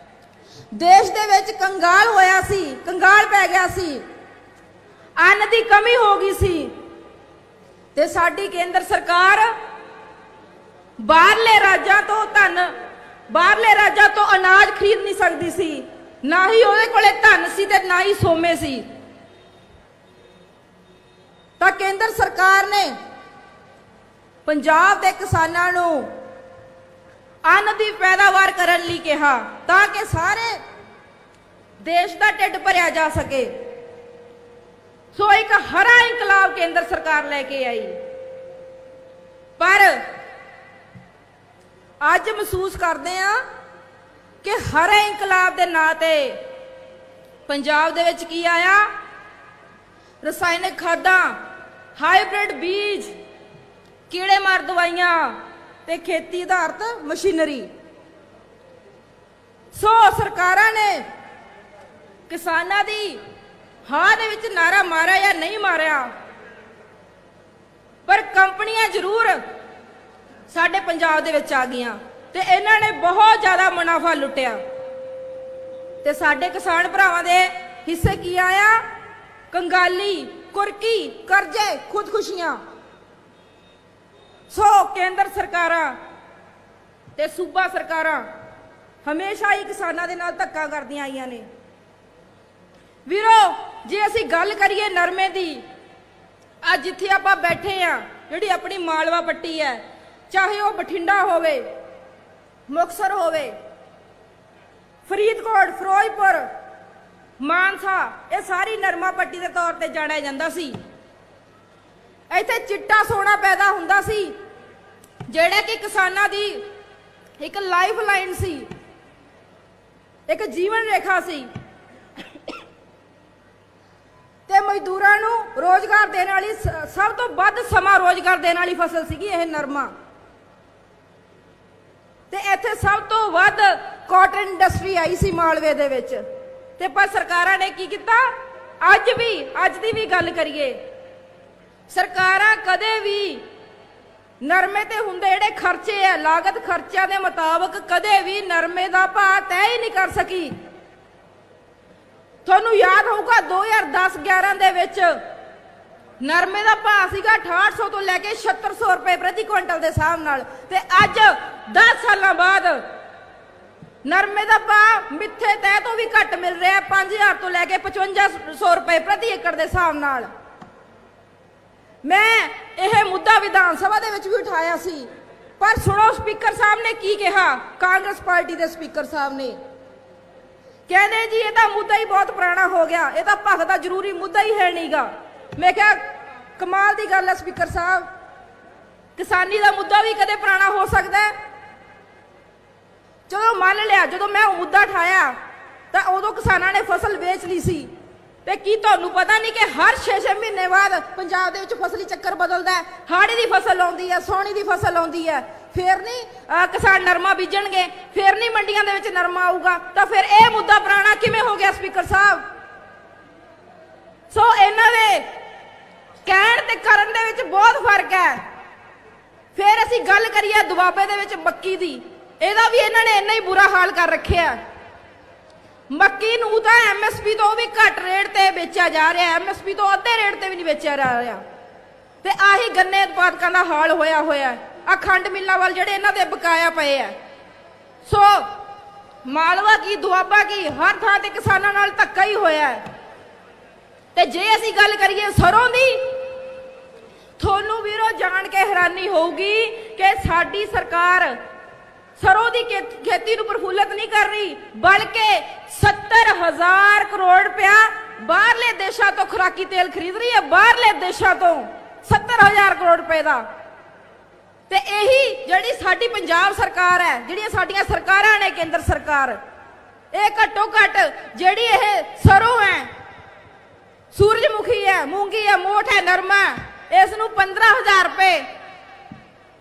ਦੇਸ਼ ਦੇ ਵਿੱਚ ਕੰਗਾਲ ਹੋਇਆ ਸੀ, ਕੰਗਾਲ ਪੈ ਗਿਆ ਸੀ, ਅੰਨ ਦੀ ਕਮੀ ਹੋ ਗਈ ਸੀ ਤੇ ਸਾਡੀ ਕੇਂਦਰ ਸਰਕਾਰ ਬਾਹਰਲੇ ਰਾਜਾਂ ਤੋਂ ਬਾਹਰਲੇ ਰਾਜਾਂ ਤੋਂ ਅਨਾਜ ਖਰੀਦ ਨਹੀਂ ਸਕਦੀ ਸੀ, ਨਾ ਹੀ ਉਹਦੇ ਕੋਲੇ ਧਨ ਸੀ ਤੇ ਨਾ ਹੀ ਸੋਮੇ ਸੀ। ਤਾਂ ਕੇਂਦਰ ਸਰਕਾਰ ਨੇ ਪੰਜਾਬ ਦੇ ਕਿਸਾਨਾਂ ਨੂੰ ਅੰਨ ਦੀ ਪੈਦਾਵਾਰ ਕਰਨ ਲਈ ਕਿਹਾ ਤਾਂ ਕਿ ਸਾਰੇ ਦੇਸ਼ ਦਾ ਢਿੱਡ ਭਰਿਆ ਜਾ ਸਕੇ। ਸੋ ਇੱਕ ਹਰਾ ਇਨਕਲਾਬ ਕੇਂਦਰ ਸਰਕਾਰ ਲੈ ਕੇ ਆਈ। ਪਰ ਅੱਜ ਮਹਿਸੂਸ ਕਰਦੇ ਆ ਕਿ ਹਰੇ ਇਨਕਲਾਬ ਦੇ ਨਾਂ ਤੇ ਪੰਜਾਬ ਦੇ ਵਿੱਚ ਕੀ ਆਇਆ? ਰਸਾਇਣਿਕ ਖਾਦਾਂ, ਹਾਈਬ੍ਰਿਡ ਬੀਜ, ਕੀੜੇ ਮਾਰ ਦਵਾਈਆਂ ਤੇ ਖੇਤੀ ਆਧਾਰਿਤ ਮਸ਼ੀਨਰੀ। ਸੋ ਸਰਕਾਰਾਂ ਨੇ ਕਿਸਾਨਾਂ ਦੀ ਹਾਂ ਦੇ ਵਿੱਚ ਨਾਰਾ ਮਾਰਿਆ ਜਾਂ ਨਹੀਂ ਮਾਰਿਆ, ਪਰ ਕੰਪਨੀਆਂ ਜ਼ਰੂਰ ਸਾਡੇ ਪੰਜਾਬ ਦੇ ਵਿੱਚ ਆ ਗਈਆਂ ਤੇ ਇਹਨਾਂ ਨੇ ਬਹੁਤ ਜ਼ਿਆਦਾ ਮੁਨਾਫਾ ਲੁੱਟਿਆ ਤੇ ਸਾਡੇ ਕਿਸਾਨ ਭਰਾਵਾਂ ਦੇ ਹਿੱਸੇ ਕੀ ਆਇਆ? ਕੰਗਾਲੀ, ਕੁਰਕੀ, ਕਰਜ਼ੇ, ਖੁਦਕੁਸ਼ੀਆਂ। ਸੋ ਕੇਂਦਰ ਸਰਕਾਰਾਂ ਤੇ ਸੂਬਾ ਸਰਕਾਰਾਂ ਹਮੇਸ਼ਾ ਹੀ ਕਿਸਾਨਾਂ ਦੇ ਨਾਲ ਧੱਕਾ ਕਰਦੀਆਂ ਆਈਆਂ ਨੇ। ਵੀਰੋ, ਜੇ ਅਸੀਂ ਗੱਲ ਕਰੀਏ ਨਰਮੇ ਦੀ, ਅੱਜ ਜਿੱਥੇ ਆਪਾਂ ਬੈਠੇ ਆ, ਜਿਹੜੀ ਆਪਣੀ ਮਾਲਵਾ ਪੱਟੀ ਹੈ, ਚਾਹੇ ਉਹ ਬਠਿੰਡਾ ਹੋਵੇ, ਮੁਕਤਸਰ ਹੋਵੇ, ਫਰੀਦਕੋਟ, ਫਿਰੋਜ਼ਪੁਰ, ਮਾਨਸਾ, ਇਹ ਸਾਰੀ ਨਰਮਾ ਪੱਟੀ ਦੇ ਤੌਰ ਤੇ ਜਾਣਿਆ ਜਾਂਦਾ ਸੀ। ਇੱਥੇ ਚਿੱਟਾ ਸੋਨਾ ਪੈਦਾ ਹੁੰਦਾ ਸੀ ਜਿਹੜਾ ਕਿ ਕਿਸਾਨਾਂ ਦੀ ਇੱਕ ਲਾਈਫ ਲਾਈਨ ਸੀ, ਇੱਕ ਜੀਵਨ ਰੇਖਾ ਸੀ ਤੇ ਮਜ਼ਦੂਰਾਂ ਨੂੰ ਰੋਜ਼ਗਾਰ ਦੇਣ ਵਾਲੀ ਸਭ ਤੋਂ ਵੱਧ ਸਮਾਂ ਰੋਜ਼ਗਾਰ ਦੇਣ ਵਾਲੀ ਫਸਲ ਸੀਗੀ ਇਹ ਨਰਮਾ। ਤੇ ਇੱਥੇ ਸਭ ਤੋਂ ਵੱਧ ਕਾਟਨ ਇੰਡਸਟਰੀ ਆਈ ਸੀ ਮਾਲਵੇ ਦੇ ਵਿੱਚ। ਤੇ ਪਰ ਸਰਕਾਰਾਂ ਨੇ ਕੀ ਕੀਤਾ? ਅੱਜ ਦੀ ਵੀ ਗੱਲ ਕਰੀਏ, ਸਰਕਾਰਾਂ ਕਦੇ ਵੀ ਨਰਮੇ ਤੇ ਹੁੰਦੇ ਜਿਹੜੇ ਖਰਚੇ ਆ, ਲਾਗਤ ਖਰਚਿਆਂ ਦੇ ਮੁਤਾਬਕ ਕਦੇ ਵੀ ਨਰਮੇ ਦਾ ਭਾਅ ਤੈਅ ਹੀ ਨਹੀਂ ਕਰ ਸਕੀ। ਤੁਹਾਨੂੰ ਯਾਦ ਹੋਊਗਾ 2010-11 ਦੇ ਵਿੱਚ ਨਰਮੇ ਦਾ ਭਾਅ ਸੀਗਾ 6800 ਤੋਂ ਲੈ ਕੇ 7600 ਰੁਪਏ ਪ੍ਰਤੀ ਕੁਇੰਟਲ ਦੇ ਹਿਸਾਬ ਨਾਲ, ਤੇ ਅੱਜ 10 ਸਾਲਾਂ ਬਾਅਦ ਨਰਮੇ ਦਾ ਭਾਅ ਮਿੱਥੇ ਤੈਅ ਤੋਂ ਵੀ ਘੱਟ ਮਿਲ ਰਿਹਾ, 5000 ਤੋਂ ਲੈ ਕੇ 5500 ਰੁਪਏ ਪ੍ਰਤੀ ਏਕੜ ਦੇ ਹਿਸਾਬ ਨਾਲ। ਮੈਂ ਇਹ ਮੁੱਦਾ ਵਿਧਾਨ ਸਭਾ ਦੇ ਵਿੱਚ ਵੀ ਉਠਾਇਆ ਸੀ, ਪਰ ਸੁਣੋ ਸਪੀਕਰ ਸਾਹਿਬ ਨੇ ਕੀ ਕਿਹਾ। ਕਾਂਗਰਸ ਪਾਰਟੀ ਦੇ ਸਪੀਕਰ ਸਾਹਿਬ ਨੇ ਕਹਿੰਦੇ ਜੀ ਇਹ ਤਾਂ ਮੁੱਦਾ ਹੀ ਬਹੁਤ ਪੁਰਾਣਾ ਹੋ ਗਿਆ, ਇਹ ਤਾਂ ਭਖਦਾ ਜ਼ਰੂਰੀ ਮੁੱਦਾ ਹੀ ਹੈ ਨਹੀਂਗਾ। ਮੈਂ ਕਿਹਾ ਕਮਾਲ ਦੀ ਗੱਲ ਹੈ ਸਪੀਕਰ ਸਾਹਿਬ, ਕਿਸਾਨੀ ਦਾ ਮੁੱਦਾ ਵੀ ਕਦੇ ਪੁਰਾਣਾ ਹੋ ਸਕਦਾ ਹੈ? ਚਲੋ ਮੰਨ ਲਿਆ, ਜਦੋਂ ਮੈਂ ਉਹ ਮੁੱਦਾ ਉਠਾਇਆ ਤਾਂ ਉਦੋਂ ਕਿਸਾਨਾਂ ਨੇ ਫਸਲ ਵੇਚ ਲਈ ਸੀ। ਤੇ ਕੀ ਤੁਹਾਨੂੰ ਪਤਾ ਨਹੀਂ ਕਿ ਹਰ 6-6 ਮਹੀਨੇ ਬਾਅਦ ਪੰਜਾਬ ਦੇ ਵਿੱਚ ਫਸਲੀ ਚੱਕਰ ਬਦਲਦਾ ਹੈ? ਹਾੜੀ ਦੀ ਫਸਲ ਆਉਂਦੀ ਹੈ, ਸੌਣੀ ਦੀ ਫਸਲ ਆਉਂਦੀ ਹੈ, ਫੇਰ ਨਹੀਂ ਕਿਸਾਨ ਨਰਮਾ ਬੀਜਣਗੇ, ਫੇਰ ਨਹੀਂ ਮੰਡੀਆਂ ਦੇ ਵਿੱਚ ਨਰਮਾ ਆਊਗਾ। ਤਾਂ ਫਿਰ ਇਹ ਮੁੱਦਾ ਪੁਰਾਣਾ ਕਿਵੇਂ ਹੋ ਗਿਆ ਸਪੀਕਰ ਸਾਹਿਬ? ਸੋ ਇਹਨਾਂ ਦੇ ਕਹਿਣ ਤੇ ਕਰਨ ਦੇ ਵਿੱਚ ਬਹੁਤ ਫਰਕ ਹੈ। ਫਿਰ ਅਸੀਂ ਗੱਲ ਕਰੀਏ ਦੁਆਬੇ ਦੇ ਵਿੱਚ ਮੱਕੀ ਦੀ, ਇਹਦਾ ਵੀ ਇਹਨਾਂ ਨੇ ਇੰਨਾ ਹੀ ਬੁਰਾ ਹਾਲ ਕਰ ਰੱਖਿਆ। ਮੱਕੀ ਨੂੰ ਤਾਂ ਐਮਐਸਪੀ ਤੋਂ ਵੀ ਘੱਟ ਰੇਟ ਤੇ ਵੇਚਿਆ ਜਾ ਰਿਹਾ, ਐਮਐਸਪੀ ਤੋਂ ਅੱਧੇ ਰੇਟ ਤੇ ਵੀ ਨਹੀਂ ਵੇਚਿਆ ਜਾ ਰਿਹਾ। ਤੇ ਆਹੀ ਗੰਨੇ ਉਤਪਾਦਕਾਂ ਦਾ ਹਾਲ ਹੋਇਆ ਆ ਖੰਡ ਮਿੱਲਾਂ ਵੱਲ ਜਿਹੜੇ ਇਹਨਾਂ ਦੇ ਬਕਾਇਆ ਪਏ ਆ। ਸੋ ਮਾਲਵਾ ਕੀ, ਦੁਆਬਾ ਕੀ, ਹਰ ਥਾਂ ਤੇ ਕਿਸਾਨਾਂ ਨਾਲ ਧੱਕਾ ਹੀ ਹੋਇਆ। ਤੇ ਜੇ ਅਸੀਂ ਗੱਲ ਕਰੀਏ ਸਰੋਂ ਦੀ, ਤੁਹਾਨੂੰ ਵੀਰੋ ਜਾਣ ਕੇ ਹੈਰਾਨੀ ਹੋਊਗੀ ਕਿ ਸਾਡੀ ਸਰਕਾਰ ਸਰੋਂ ਦੀ ਖੇਤੀ ਨੂੰ ਪ੍ਰਫੁੱਲਤ ਨਹੀਂ ਕਰ ਰਹੀ, ਬਲਕਿ 70,000 ਕਰੋੜ ਰੁਪਇਆ ਬਾਹਰਲੇ ਦੇਸ਼ਾਂ ਤੋਂ ਖੁਰਾਕੀ ਤੇਲ ਖਰੀਦ ਰਹੀ ਹੈ। ਬਾਹਰਲੇ ਦੇਸ਼ਾਂ ਤੋਂ 70,000 ਕਰੋੜ ਰੁਪਏ ਦਾ। ਤੇ ਇਹੀ ਜਿਹੜੀ ਸਾਡੀ ਪੰਜਾਬ ਸਰਕਾਰ ਹੈ, ਜਿਹੜੀਆਂ ਸਾਡੀਆਂ ਸਰਕਾਰਾਂ ਨੇ, ਕੇਂਦਰ ਸਰਕਾਰ, ਇਹ ਘੱਟੋ ਘੱਟ ਜਿਹੜੀ ਇਹ ਸਰੋਂ ਹੈ, ਸੂਰਜਮੁਖੀ ਹੈ, ਮੂੰਗੀ ਹੈ, ਮੋਠ ਹੈ, ਨਰਮਾ, ਇਸ ਨੂੰ 15,000 ਰੁਪਏ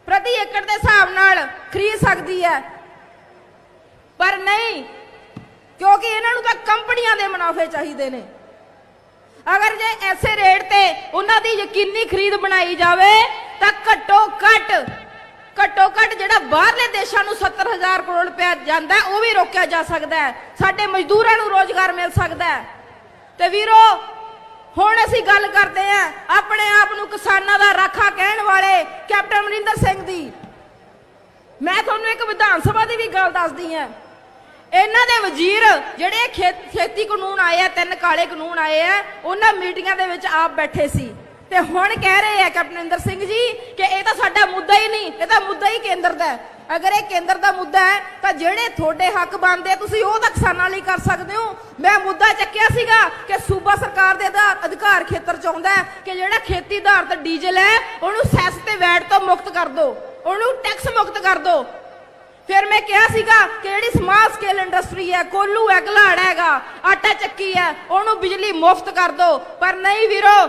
ਪ੍ਰਤੀ ਏਕੜ ਦੇ ਹਿਸਾਬ ਨਾਲ ਖਰੀਦ ਸਕਦੀ ਹੈ। ਪਰ ਨਹੀਂ, ਕਿਉਂਕਿ ਇਹਨਾਂ ਨੂੰ ਤਾਂ ਕੰਪਨੀਆਂ ਦੇ ਮੁਨਾਫੇ ਚਾਹੀਦੇ ਨੇ। ਅਗਰ ਜੇ ਐਸੇ ਰੇਟ ਤੇ ਉਹਨਾਂ ਦੀ ਯਕੀਨੀ ਖਰੀਦ ਬਣਾਈ ਜਾਵੇ ਤਾਂ ਘੱਟੋ ਘੱਟ ਜਿਹੜਾ ਬਾਹਰਲੇ ਦੇਸ਼ਾਂ ਨੂੰ 70,000 ਕਰੋੜ ਰੁਪਇਆ ਜਾਂਦਾ ਉਹ ਵੀ ਰੋਕਿਆ ਜਾ ਸਕਦਾ ਹੈ। ਸਾਡੇ ਮਜ਼ਦੂਰਾਂ ਨੂੰ ਰੋਜ਼ਗਾਰ ਮਿਲ ਸਕਦਾ ਹੈ। ਤੇ ਵੀਰੋ, ਹੁਣ ਅਸੀਂ ਗੱਲ ਕਰਦੇ ਹਾਂ ਆਪਣੇ ਆਪ ਨੂੰ ਕਿਸਾਨਾਂ ਦਾ ਰਾਖਾ ਕਹਿਣ ਵਾਲੇ ਕੈਪਟਨ ਅਮਰਿੰਦਰ ਸਿੰਘ ਦੀ। ਮੈਂ ਤੁਹਾਨੂੰ ਇੱਕ ਵਿਧਾਨ ਸਭਾ ਦੀ ਵੀ ਗੱਲ ਦੱਸਦੀ ਹਾਂ। ਇਹਨਾਂ ਦੇ ਵਜ਼ੀਰ ਜਿਹੜੇ ਖੇਤੀ ਕਾਨੂੰਨ ਆਏ ਆ, 3 ਕਾਲੇ ਕਾਨੂੰਨ ਆਏ ਆ, ਉਹਨਾਂ ਮੀਟਿੰਗਾਂ ਦੇ ਵਿੱਚ ਆਪ ਬੈਠੇ ਸੀ ਤੇ ਹੁਣ ਕਹਿ ਰਹੇ ਆ ਕੈਪਟਨ ਅਮਰਿੰਦਰ ਸਿੰਘ ਜੀ ਕਿ ਇਹ ਤਾਂ ਸਾਡਾ ਮੁੱਦਾ ਹੀ ਨਹੀਂ, ਇਹ ਤਾਂ ਮੁੱਦਾ ਹੀ ਕੇਂਦਰ ਦਾ ਹੈ। ਅਗਰ ਇਹ ਕੇਂਦਰ ਦਾ ਮੁੱਦਾ ਹੈ ਤਾਂ ਜਿਹੜੇ ਤੁਹਾਡੇ ਹੱਕ ਬਣਦੇ ਤੁਸੀਂ ਉਹ ਤਾਂ ਕਿਸਾਨਾਂ ਲਈ ਕਰ ਸਕਦੇ ਹੋ। ਮੈਂ ਮੁੱਦਾ ਚੱਕਿਆ ਸੀਗਾ ਕਿ ਸੂਬਾ ਸਰਕਾਰ ਦੇ ਅਧਿਕਾਰ ਖੇਤਰ ਚ ਆਉਂਦਾ ਹੈ ਕਿ ਜਿਹੜਾ ਖੇਤੀ ਆਧਾਰਿਤ ਡੀਜ਼ਲ ਹੈ ਉਹਨੂੰ ਸੈਸ ਤੇ ਵੈਟ ਤੋਂ ਮੁਕਤ ਕਰ ਦਿਓ, ਉਹਨੂੰ ਟੈਕਸ ਮੁਕਤ ਕਰ ਦਿਓ। ਫਿਰ ਮੈਂ ਕਿਹਾ ਸੀਗਾ ਕਿ ਜਿਹੜੀ ਸਮਾਲ ਸਕੇਲ ਇੰਡਸਟਰੀ ਹੈ, ਕੋਲੂ ਹੈ, ਘਲਾੜ ਹੈਗਾ, ਆਟਾ ਚੱਕੀ ਹੈ, ਉਹਨੂੰ ਬਿਜਲੀ ਮੁਫਤ ਕਰ ਦਿਓ। ਪਰ ਨਹੀਂ ਵੀਰੋ,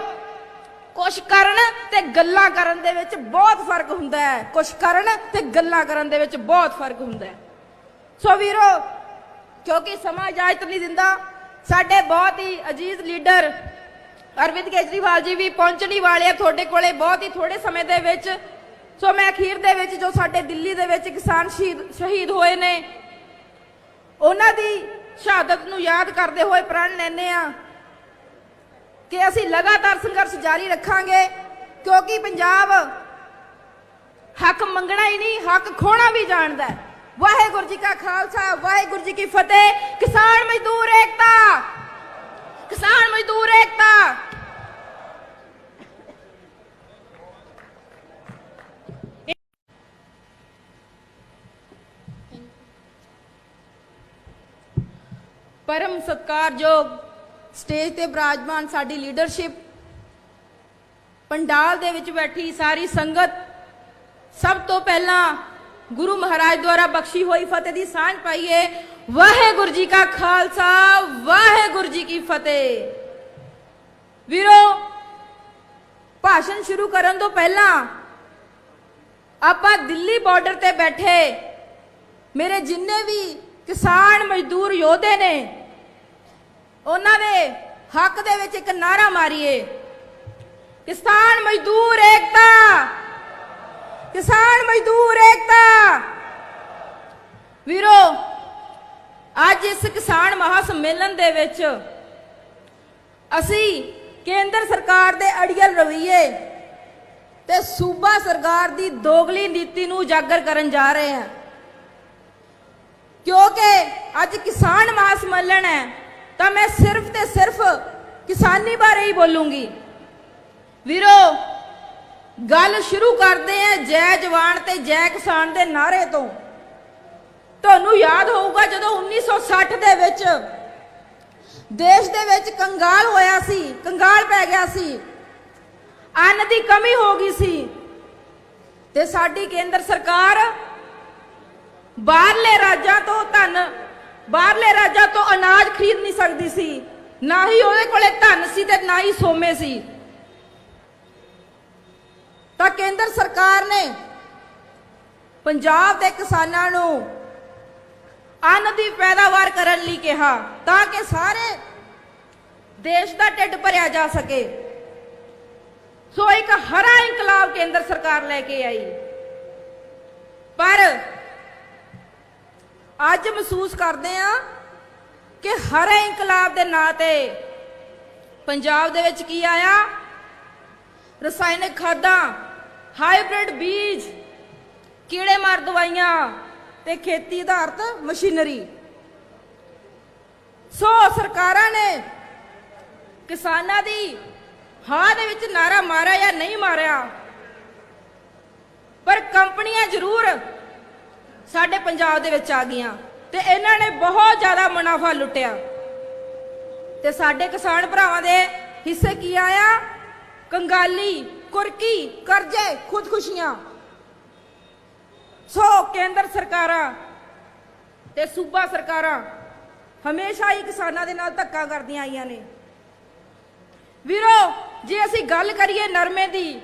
ਕੁਛ ਕਰਨ ਤੇ ਗੱਲਾਂ ਕਰਨ ਦੇ ਵਿੱਚ ਬਹੁਤ ਫਰਕ ਹੁੰਦਾ ਹੈ। ਕੁਛ ਕਰਨ ਤੇ ਗੱਲਾਂ ਕਰਨ ਦੇ ਵਿੱਚ ਬਹੁਤ ਫਰਕ ਹੁੰਦਾ ਹੈ। ਸੋ ਵੀਰੋ, ਕਿਉਂਕਿ ਸਮਾਂ ਇਜਾਜ਼ਤ ਨਹੀਂ ਦਿੰਦਾ, ਸਾਡੇ ਬਹੁਤ ਹੀ ਅਜੀਜ਼ ਲੀਡਰ ਅਰਵਿੰਦ ਕੇਜਰੀਵਾਲ ਜੀ ਵੀ ਪਹੁੰਚਣ ਹੀ ਵਾਲੇ ਆ ਤੁਹਾਡੇ ਕੋਲੇ ਬਹੁਤ ਹੀ ਥੋੜੇ ਸਮੇਂ ਦੇ ਵਿੱਚ। ਸੋ ਮੈਂ ਅਖੀਰ ਦੇ ਵਿੱਚ ਜੋ ਸਾਡੇ ਦਿੱਲੀ ਦੇ ਵਿੱਚ ਕਿਸਾਨ ਸ਼ਹੀਦ ਹੋਏ ਨੇ, ਉਹਨਾਂ ਦੀ ਸ਼ਹਾਦਤ ਨੂੰ ਯਾਦ ਕਰਦੇ ਹੋਏ ਪ੍ਰਣ ਲੈਂਦੇ ਆ ਕਿ ਅਸੀਂ ਲਗਾਤਾਰ ਸੰਘਰਸ਼ ਜਾਰੀ ਰੱਖਾਂਗੇ, ਕਿਉਂਕਿ ਪੰਜਾਬ ਹੱਕ ਮੰਗਣਾ ਹੀ ਨਹੀਂ, ਹੱਕ ਖੋਣਾ ਵੀ ਜਾਣਦਾ ਹੈ। ਵਾਹਿਗੁਰੂ ਜੀ ਕਾ ਖਾਲਸਾ, ਵਾਹਿਗੁਰੂ ਜੀ ਕੀ ਫਤਿਹ। ਕਿਸਾਨ ਮਜ਼ਦੂਰ ਏਕਤਾ, ਕਿਸਾਨ ਮਜ਼ਦੂਰ ਏਕਤਾ। परम सत्कारयोग स्टेज ते विराजमान साडी लीडरशिप, पंडाल दे विच बैठी सारी संगत, सब तो पहला गुरु महाराज द्वारा बख्शी हुई फतेह दी सांझ पाईए। वाहेगुरु जी का खालसा, वाहेगुरु जी की फतेह। वीरो, भाषण शुरू करन तो पहला आपां दिल्ली बॉर्डर ते बैठे मेरे जिन्ने भी किसान मजदूर योधे ने उन्हां दे हक दे विच एक नारा मारीए, किसान मजदूर एकता, किसान मजदूर एकता। वीरो, आज इस किसान महासम्मेलन दे विच असी केंद्र सरकार दे अड़ियल रवैये ते सूबा सरकार दी दोगली नीति नूं उजागर करन जा रहे हैं, क्योंकि अज किसान महासम्मेलन है तो मैं सिर्फ ते सिर्फ किसानी बारे ही बोलूंगी। वीरो, गल शुरू करते हैं जय जवान ते जय किसान दे नारे तो। तुहानूं याद होऊगा जदों 1960 दे विच देश दे विच कंगाल होया सी, कंगाल पै गया सी, अन्न दी कमी हो गई सी ते साडी केंद्र सरकार बाहरले राज्यां तो धन, बाहरले राज्यां तो अनाज खरीद नहीं सकती सी, ना ही उहदे कोले धन सी ते ना ही सोमे सी। तां केंद्र सरकार ने पंजाब दे किसानां नूं अन्न दी पैदावार करन लई कहा ताकि सारे देश दा ढिड भरिया जा सके। सो एक हरा इंकलाब केंद्र सरकार लेके आई, पर आज महसूस करते हैं कि हरे इंकलाब के नां ते पंजाब दे विच की आया, रसायनिक खादां, हाईब्रिड बीज, कीड़े मार दवाइयां ते खेती आधारित मशीनरी। सो सरकारां ने ਕਿਸਾਨਾਂ ਦੀ ਹਾਂ ਦੇ ਵਿੱਚ ਨਾਰਾ ਮਾਰਿਆ ਜਾਂ ਨਹੀਂ ਮਾਰਿਆ, ਪਰ ਕੰਪਨੀਆਂ ਜ਼ਰੂਰ ਸਾਡੇ ਪੰਜਾਬ ਦੇ ਵਿੱਚ ਆ ਗਈਆਂ ਤੇ ਇਹਨਾਂ ਨੇ ਬਹੁਤ ਜ਼ਿਆਦਾ ਮੁਨਾਫਾ ਲੁੱਟਿਆ ਤੇ ਸਾਡੇ ਕਿਸਾਨ ਭਰਾਵਾਂ ਦੇ ਹਿੱਸੇ ਕੀ ਆਇਆ? ਕੰਗਾਲੀ, ਕੁਰਕੀ, ਕਰਜ਼ੇ, ਖੁਦਕੁਸ਼ੀਆਂ। ਸੋ ਕੇਂਦਰ ਸਰਕਾਰਾਂ ਤੇ ਸੂਬਾ ਸਰਕਾਰਾਂ ਹਮੇਸ਼ਾ ਹੀ ਕਿਸਾਨਾਂ ਦੇ ਨਾਲ ਧੱਕਾ ਕਰਦੀਆਂ ਆਈਆਂ ਨੇ। ਵੀਰੋ, ਜੇ ਅਸੀਂ ਗੱਲ ਕਰੀਏ ਨਰਮੇ ਦੀ,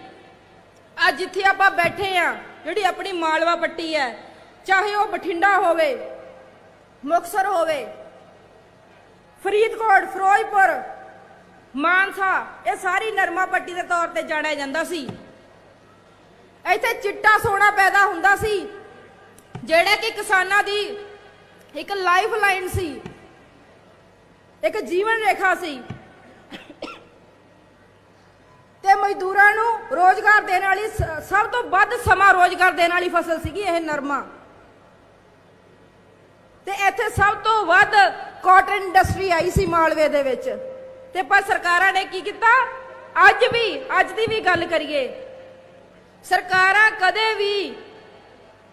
ਅੱਜ ਜਿੱਥੇ ਆਪਾਂ ਬੈਠੇ ਆ, ਜਿਹੜੀ ਆਪਣੀ ਮਾਲਵਾ ਪੱਟੀ ਹੈ, ਚਾਹੇ ਉਹ ਬਠਿੰਡਾ ਹੋਵੇ, ਮੁਕਤਸਰ ਹੋਵੇ, ਫਰੀਦਕੋਟ, ਫਿਰੋਜ਼ਪੁਰ, ਮਾਨਸਾ, ਇਹ ਸਾਰੀ ਨਰਮਾ ਪੱਟੀ ਦੇ ਤੌਰ ਤੇ ਜਾਣਿਆ ਜਾਂਦਾ ਸੀ। ਇੱਥੇ ਚਿੱਟਾ ਸੋਨਾ ਪੈਦਾ ਹੁੰਦਾ ਸੀ, ਜਿਹੜਾ ਕਿ ਕਿਸਾਨਾਂ ਦੀ ਇੱਕ ਲਾਈਫ ਲਾਈਨ ਸੀ, ਇੱਕ ਜੀਵਨ ਰੇਖਾ ਸੀ ਤੇ ਮਜ਼ਦੂਰਾਂ ਨੂੰ ਰੋਜ਼ਗਾਰ ਦੇਣ ਵਾਲੀ ਸਭ ਤੋਂ ਵੱਧ ਸਮਾਂ ਰੋਜ਼ਗਾਰ ਦੇਣ ਵਾਲੀ ਫਸਲ ਸੀਗੀ ਇਹ ਨਰਮਾ। ਤੇ ਇੱਥੇ ਸਭ ਤੋਂ ਵੱਧ ਕਾਟਨ ਇੰਡਸਟਰੀ ਆਈ ਸੀ ਮਾਲਵੇ ਦੇ ਵਿੱਚ। ਤੇ ਪਰ ਸਰਕਾਰਾਂ ਨੇ ਕੀ ਕੀਤਾ? ਅੱਜ ਦੀ ਵੀ ਗੱਲ ਕਰੀਏ, ਸਰਕਾਰਾਂ ਕਦੇ ਵੀ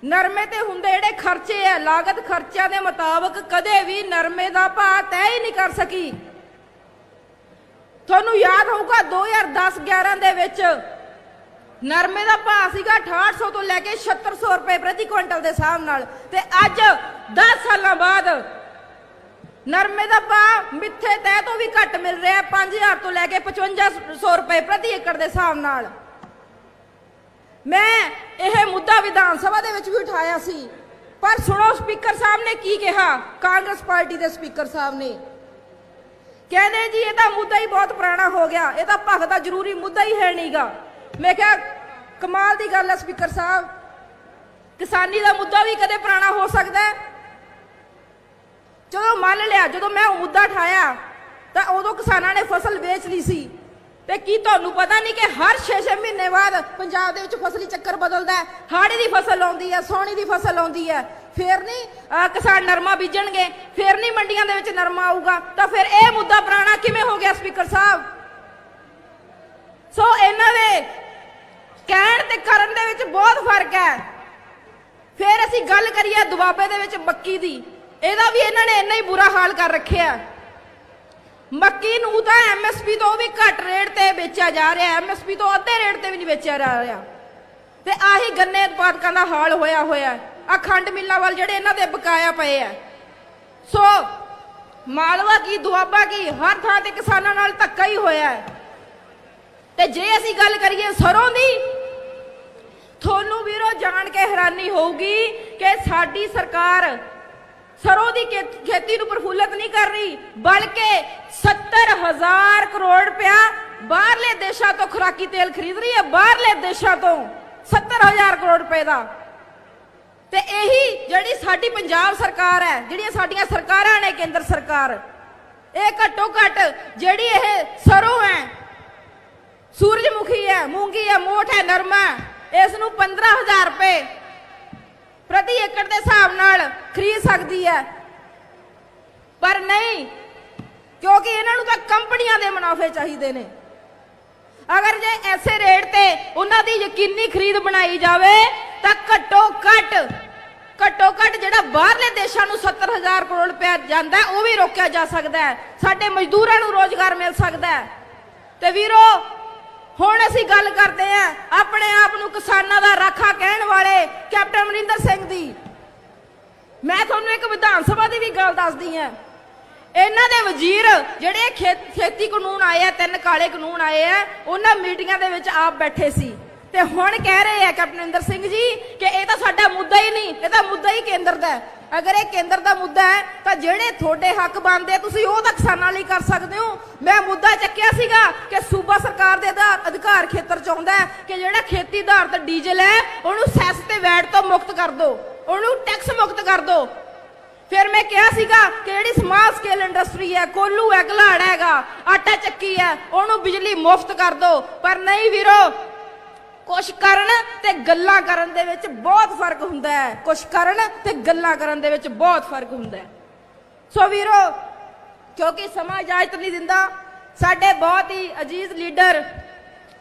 ਨਰਮੇ ਤੇ ਹੁੰਦੇ ਜਿਹੜੇ ਖਰਚੇ ਆ, ਲਾਗਤ ਖਰਚਿਆਂ ਦੇ ਮੁਤਾਬਕ ਕਦੇ ਵੀ ਨਰਮੇ ਦਾ ਭਾਅ ਤੈਅ ਹੀ ਨਹੀਂ ਕਰ ਸਕੀ। ਤੁਹਾਨੂੰ ਯਾਦ ਹੋਊਗਾ 2010-11 ਦੇ ਵਿੱਚ ਨਰਮੇ ਦਾ ਭਾਅ ਸੀਗਾ 6800 ਤੋਂ ਲੈ ਕੇ 7600 ਰੁਪਏ ਪ੍ਰਤੀ ਕੁਇੰਟਲ ਦੇ ਹਿਸਾਬ ਨਾਲ, ਤੇ ਅੱਜ 10 ਸਾਲਾਂ ਬਾਅਦ ਨਰਮੇ ਦਾ ਭਾਅ ਮਿੱਥੇ ਤੈਅ ਤੋਂ ਵੀ ਘੱਟ ਮਿਲ ਰਿਹਾ, 5000 ਤੋਂ ਲੈ ਕੇ 5500 ਰੁਪਏ ਪ੍ਰਤੀ ਏਕੜ ਦੇ ਹਿਸਾਬ ਨਾਲ। ਮੈਂ ਇਹ ਮੁੱਦਾ ਵਿਧਾਨ ਸਭਾ ਦੇ ਵਿੱਚ ਵੀ ਉਠਾਇਆ ਸੀ, ਪਰ ਸੁਣੋ ਸਪੀਕਰ ਸਾਹਿਬ ਨੇ ਕੀ ਕਿਹਾ। ਕਾਂਗਰਸ ਪਾਰਟੀ ਦੇ ਸਪੀਕਰ ਸਾਹਿਬ ਨੇ ਕਹਿੰਦੇ ਜੀ ਇਹ ਤਾਂ ਮੁੱਦਾ ਹੀ ਬਹੁਤ ਪੁਰਾਣਾ ਹੋ ਗਿਆ, ਇਹ ਤਾਂ ਭਗਦਾ ਜ਼ਰੂਰੀ ਮੁੱਦਾ ਹੀ ਹੈ ਨਹੀਂਗਾ। ਮੈਂ ਕਿਹਾ ਕਮਾਲ ਦੀ ਗੱਲ ਹੈ ਸਪੀਕਰ ਸਾਹਿਬ, ਕਿਸਾਨੀ ਦਾ ਮੁੱਦਾ ਵੀ ਕਦੇ ਪੁਰਾਣਾ ਹੋ ਸਕਦਾ ਹੈ? ਚਲੋ ਮੰਨ ਲਿਆ, ਜਦੋਂ ਮੈਂ ਉਹ ਮੁੱਦਾ ਉਠਾਇਆ ਤਾਂ ਉਦੋਂ ਕਿਸਾਨਾਂ ਨੇ ਫਸਲ ਵੇਚ ਲਈ ਸੀ। ਤੇ ਕੀ ਤੁਹਾਨੂੰ ਪਤਾ ਨਹੀਂ ਕਿ ਹਰ 6-6 ਮਹੀਨੇ ਬਾਅਦ ਪੰਜਾਬ ਦੇ ਵਿੱਚ ਫਸਲੀ ਚੱਕਰ ਬਦਲਦਾ ਹੈ? ਹਾੜੀ ਦੀ ਫਸਲ ਆਉਂਦੀ ਹੈ, ਸੌਣੀ ਦੀ ਫਸਲ ਆਉਂਦੀ ਹੈ, ਫੇਰ ਨਹੀਂ ਕਿਸਾਨ ਨਰਮਾ ਬੀਜਣਗੇ, ਫੇਰ ਨਹੀਂ ਮੰਡੀਆਂ ਦੇ ਵਿੱਚ ਨਰਮਾ ਆਊਗਾ। ਤਾਂ ਫਿਰ ਇਹ ਮੁੱਦਾ ਪੁਰਾਣਾ ਕਿਵੇਂ ਹੋ ਗਿਆ ਸਪੀਕਰ ਸਾਹਿਬ? ਸੋ ਇਹਨਾਂ ਦੇ ਕਹਿਣ ਤੇ ਕਰਨ ਦੇ ਵਿੱਚ ਬਹੁਤ ਫਰਕ ਹੈ। ਫਿਰ ਅਸੀਂ ਗੱਲ ਕਰੀਏ ਦੁਆਬੇ ਦੇ ਵਿੱਚ ਮੱਕੀ ਦੀ, ਇਹਦਾ ਵੀ ਇਹਨਾਂ ਨੇ ਇੰਨਾ ਹੀ ਬੁਰਾ ਹਾਲ ਕਰ ਰੱਖਿਆ। ਮੱਕੀ ਨੂੰ ਤਾਂ ਐਮਐਸਪੀ ਤੋਂ ਵੀ ਘੱਟ ਰੇਟ ਤੇ ਵੇਚਿਆ ਜਾ ਰਿਹਾ, ਐਮਐਸਪੀ ਤੋਂ ਅੱਧੇ ਰੇਟ ਤੇ ਵੀ ਨਹੀਂ ਵੇਚਿਆ ਜਾ ਰਿਹਾ। ਤੇ ਆਹੀ ਗੰਨੇ ਉਤਪਾਦਕਾਂ ਦਾ ਹਾਲ ਹੋਇਆ ਆ ਖੰਡ ਮਿੱਲਾਂ ਵੱਲ ਜਿਹੜੇ ਇਹਨਾਂ ਦੇ ਬਕਾਇਆ ਪਏ ਆ। ਸੋ ਮਾਲਵਾ ਕੀ, ਦੁਆਬਾ ਕੀ, ਹਰ ਥਾਂ ਤੇ ਕਿਸਾਨਾਂ ਨਾਲ ਧੱਕਾ ਹੀ ਹੋਇਆ ਹੈ। ਤੇ ਜੇ ਅਸੀਂ ਗੱਲ ਕਰੀਏ ਸਰੋਂ ਦੀ, ਤੁਹਾਨੂੰ ਵੀਰੋ ਜਾਣ ਕੇ ਹੈਰਾਨੀ ਹੋਊਗੀ ਕਿ ਸਾਡੀ ਸਰਕਾਰ ਸਰੋਂ ਦੀ ਖੇਤੀ ਨੂੰ ਪ੍ਰਫੁੱਲਤ ਨਹੀਂ ਕਰ ਰਹੀ, ਬਲਕਿ 70,000 ਕਰੋੜ ਰੁਪਇਆ ਬਾਹਰਲੇ ਦੇਸ਼ਾਂ ਤੋਂ ਖੁਰਾਕੀ ਤੇਲ ਖਰੀਦ ਰਹੀ ਹੈ, ਬਾਹਰਲੇ ਦੇਸ਼ਾਂ ਤੋਂ 70,000 ਕਰੋੜ ਰੁਪਏ ਦਾ। ਤੇ ਇਹੀ ਜਿਹੜੀ ਸਾਡੀ ਪੰਜਾਬ ਸਰਕਾਰ ਹੈ, ਜਿਹੜੀਆਂ ਸਾਡੀਆਂ ਸਰਕਾਰਾਂ ਨੇ, ਕੇਂਦਰ ਸਰਕਾਰ, ਇਹ ਘੱਟੋ ਘੱਟ ਜਿਹੜੀ ਇਹ ਸਰੋਂ ਹੈ, ਸੂਰਜਮੁਖੀ ਹੈ, ਮੂੰਗੀ ਹੈ, ਮੋਠ ਹੈ, ਨਰਮਾ, ਇਸ ਨੂੰ 15,000 ਰੁਪਏ ਪ੍ਰਤੀ ਏਕੜ ਦੇ ਹਿਸਾਬ ਨਾਲ ਖਰੀਦ ਸਕਦੀ ਹੈ। ਪਰ ਨਹੀਂ, ਕਿਉਂਕਿ ਇਹਨਾਂ ਨੂੰ ਤਾਂ ਕੰਪਨੀਆਂ ਦੇ ਮੁਨਾਫੇ ਚਾਹੀਦੇ ਨੇ। ਅਗਰ ਜੇ ਐਸੇ ਰੇਟ ਤੇ ਉਹਨਾਂ ਦੀ ਯਕੀਨੀ ਖਰੀਦ ਬਣਾਈ ਜਾਵੇ ਤਾਂ ਘੱਟੋ ਘੱਟ ਜਿਹੜਾ ਬਾਹਰਲੇ ਦੇਸ਼ਾਂ ਨੂੰ 70,000 ਕਰੋੜ ਰੁਪਇਆ ਜਾਂਦਾ ਉਹ ਵੀ ਰੋਕਿਆ ਜਾ ਸਕਦਾ ਹੈ, ਸਾਡੇ ਮਜ਼ਦੂਰਾਂ ਨੂੰ ਰੋਜ਼ਗਾਰ ਮਿਲ ਸਕਦਾ ਹੈ। ਤੇ ਵੀਰੋ, ਹੁਣ ਅਸੀਂ ਗੱਲ ਕਰਦੇ ਆਂ ਆਪਣੇ ਆਪ ਨੂੰ ਕਿਸਾਨਾਂ ਦਾ ਰਾਖਾ ਕਹਿਣ ਵਾਲੇ ਕੈਪਟਨ ਅਮਰਿੰਦਰ ਸਿੰਘ ਦੀ। ਮੈਂ ਤੁਹਾਨੂੰ ਇੱਕ ਵਿਧਾਨ ਸਭਾ ਦੀ ਵੀ ਗੱਲ ਦੱਸਦੀ ਆਂ। ਇਹਨਾਂ ਦੇ ਵਜ਼ੀਰ ਜਿਹੜੇ ਖੇਤੀ ਕਾਨੂੰਨ ਆਏ ਆ, 3 ਕਾਲੇ ਕਾਨੂੰਨ ਆਏ ਆ, ਉਹਨਾਂ ਮੀਟਿੰਗਾਂ ਦੇ ਵਿੱਚ ਆਪ ਬੈਠੇ ਸੀ ਤੇ ਹੁਣ ਕਹਿ ਰਹੇ ਆ ਕੈਪਟਨ ਅਮਰਿੰਦਰ ਸਿੰਘ ਜੀ ਕਿ ਇਹ ਤਾਂ ਸਾਡਾ ਮੁੱਦਾ ਹੀ ਨਹੀਂ, ਇਹ ਤਾਂ ਮੁੱਦਾ ਹੀ ਕੇਂਦਰ ਦਾ ਹੈ। ਅਗਰ ਇਹ ਕੇਂਦਰ ਦਾ ਮੁੱਦਾ ਹੈ ਤਾਂ ਜਿਹੜੇ ਤੁਹਾਡੇ ਹੱਕ ਬਣਦੇ ਤੁਸੀਂ ਉਹ ਤਾਂ ਕਿਸਾਨਾਂ ਲਈ ਕਰ ਸਕਦੇ ਹੋ। ਮੈਂ ਮੁੱਦਾ ਚੱਕਿਆ ਸੀਗਾ ਕਿ ਸੂਬਾ ਸਰਕਾਰ ਦੇ ਅਧਿਕਾਰ ਖੇਤਰ ਚ ਆਉਂਦਾ ਕਿ ਜਿਹੜਾ ਖੇਤੀ ਆਧਾਰਿਤ ਡੀਜ਼ਲ ਹੈ ਉਹਨੂੰ ਸੈਸ ਤੇ ਵੈਟ ਤੋਂ ਮੁਕਤ ਕਰ ਦਿਓ, ਉਹਨੂੰ ਟੈਕਸ ਮੁਕਤ ਕਰ ਦਿਓ। ਫਿਰ ਮੈਂ ਕਿਹਾ ਸੀਗਾ ਕਿ ਜਿਹੜੀ ਸਮਾਲ ਸਕੇਲ ਇੰਡਸਟਰੀ ਹੈ, ਕੋਲੂ ਹੈ, ਘਲਾੜ ਹੈਗਾ, ਆਟਾ ਚੱਕੀ ਹੈ, ਉਹਨੂੰ ਬਿਜਲੀ ਮੁਫਤ ਕਰ ਦਿਓ। ਪਰ ਨਹੀਂ ਵੀਰੋ, ਕੁਛ ਕਰਨ ਤੇ ਗੱਲਾਂ ਕਰਨ ਦੇ ਵਿੱਚ ਬਹੁਤ ਫਰਕ ਹੁੰਦਾ ਹੈ। ਕੁਛ ਕਰਨ ਤੇ ਗੱਲਾਂ ਕਰਨ ਦੇ ਵਿੱਚ ਬਹੁਤ ਫਰਕ ਹੁੰਦਾ ਹੈ। ਸੋ ਵੀਰੋ, ਕਿਉਂਕਿ ਸਮਾਂ ਇਜਾਜ਼ਤ ਨਹੀਂ ਦਿੰਦਾ ਸਾਡੇ ਬਹੁਤ ਹੀ ਅਜੀਜ਼ ਲੀਡਰ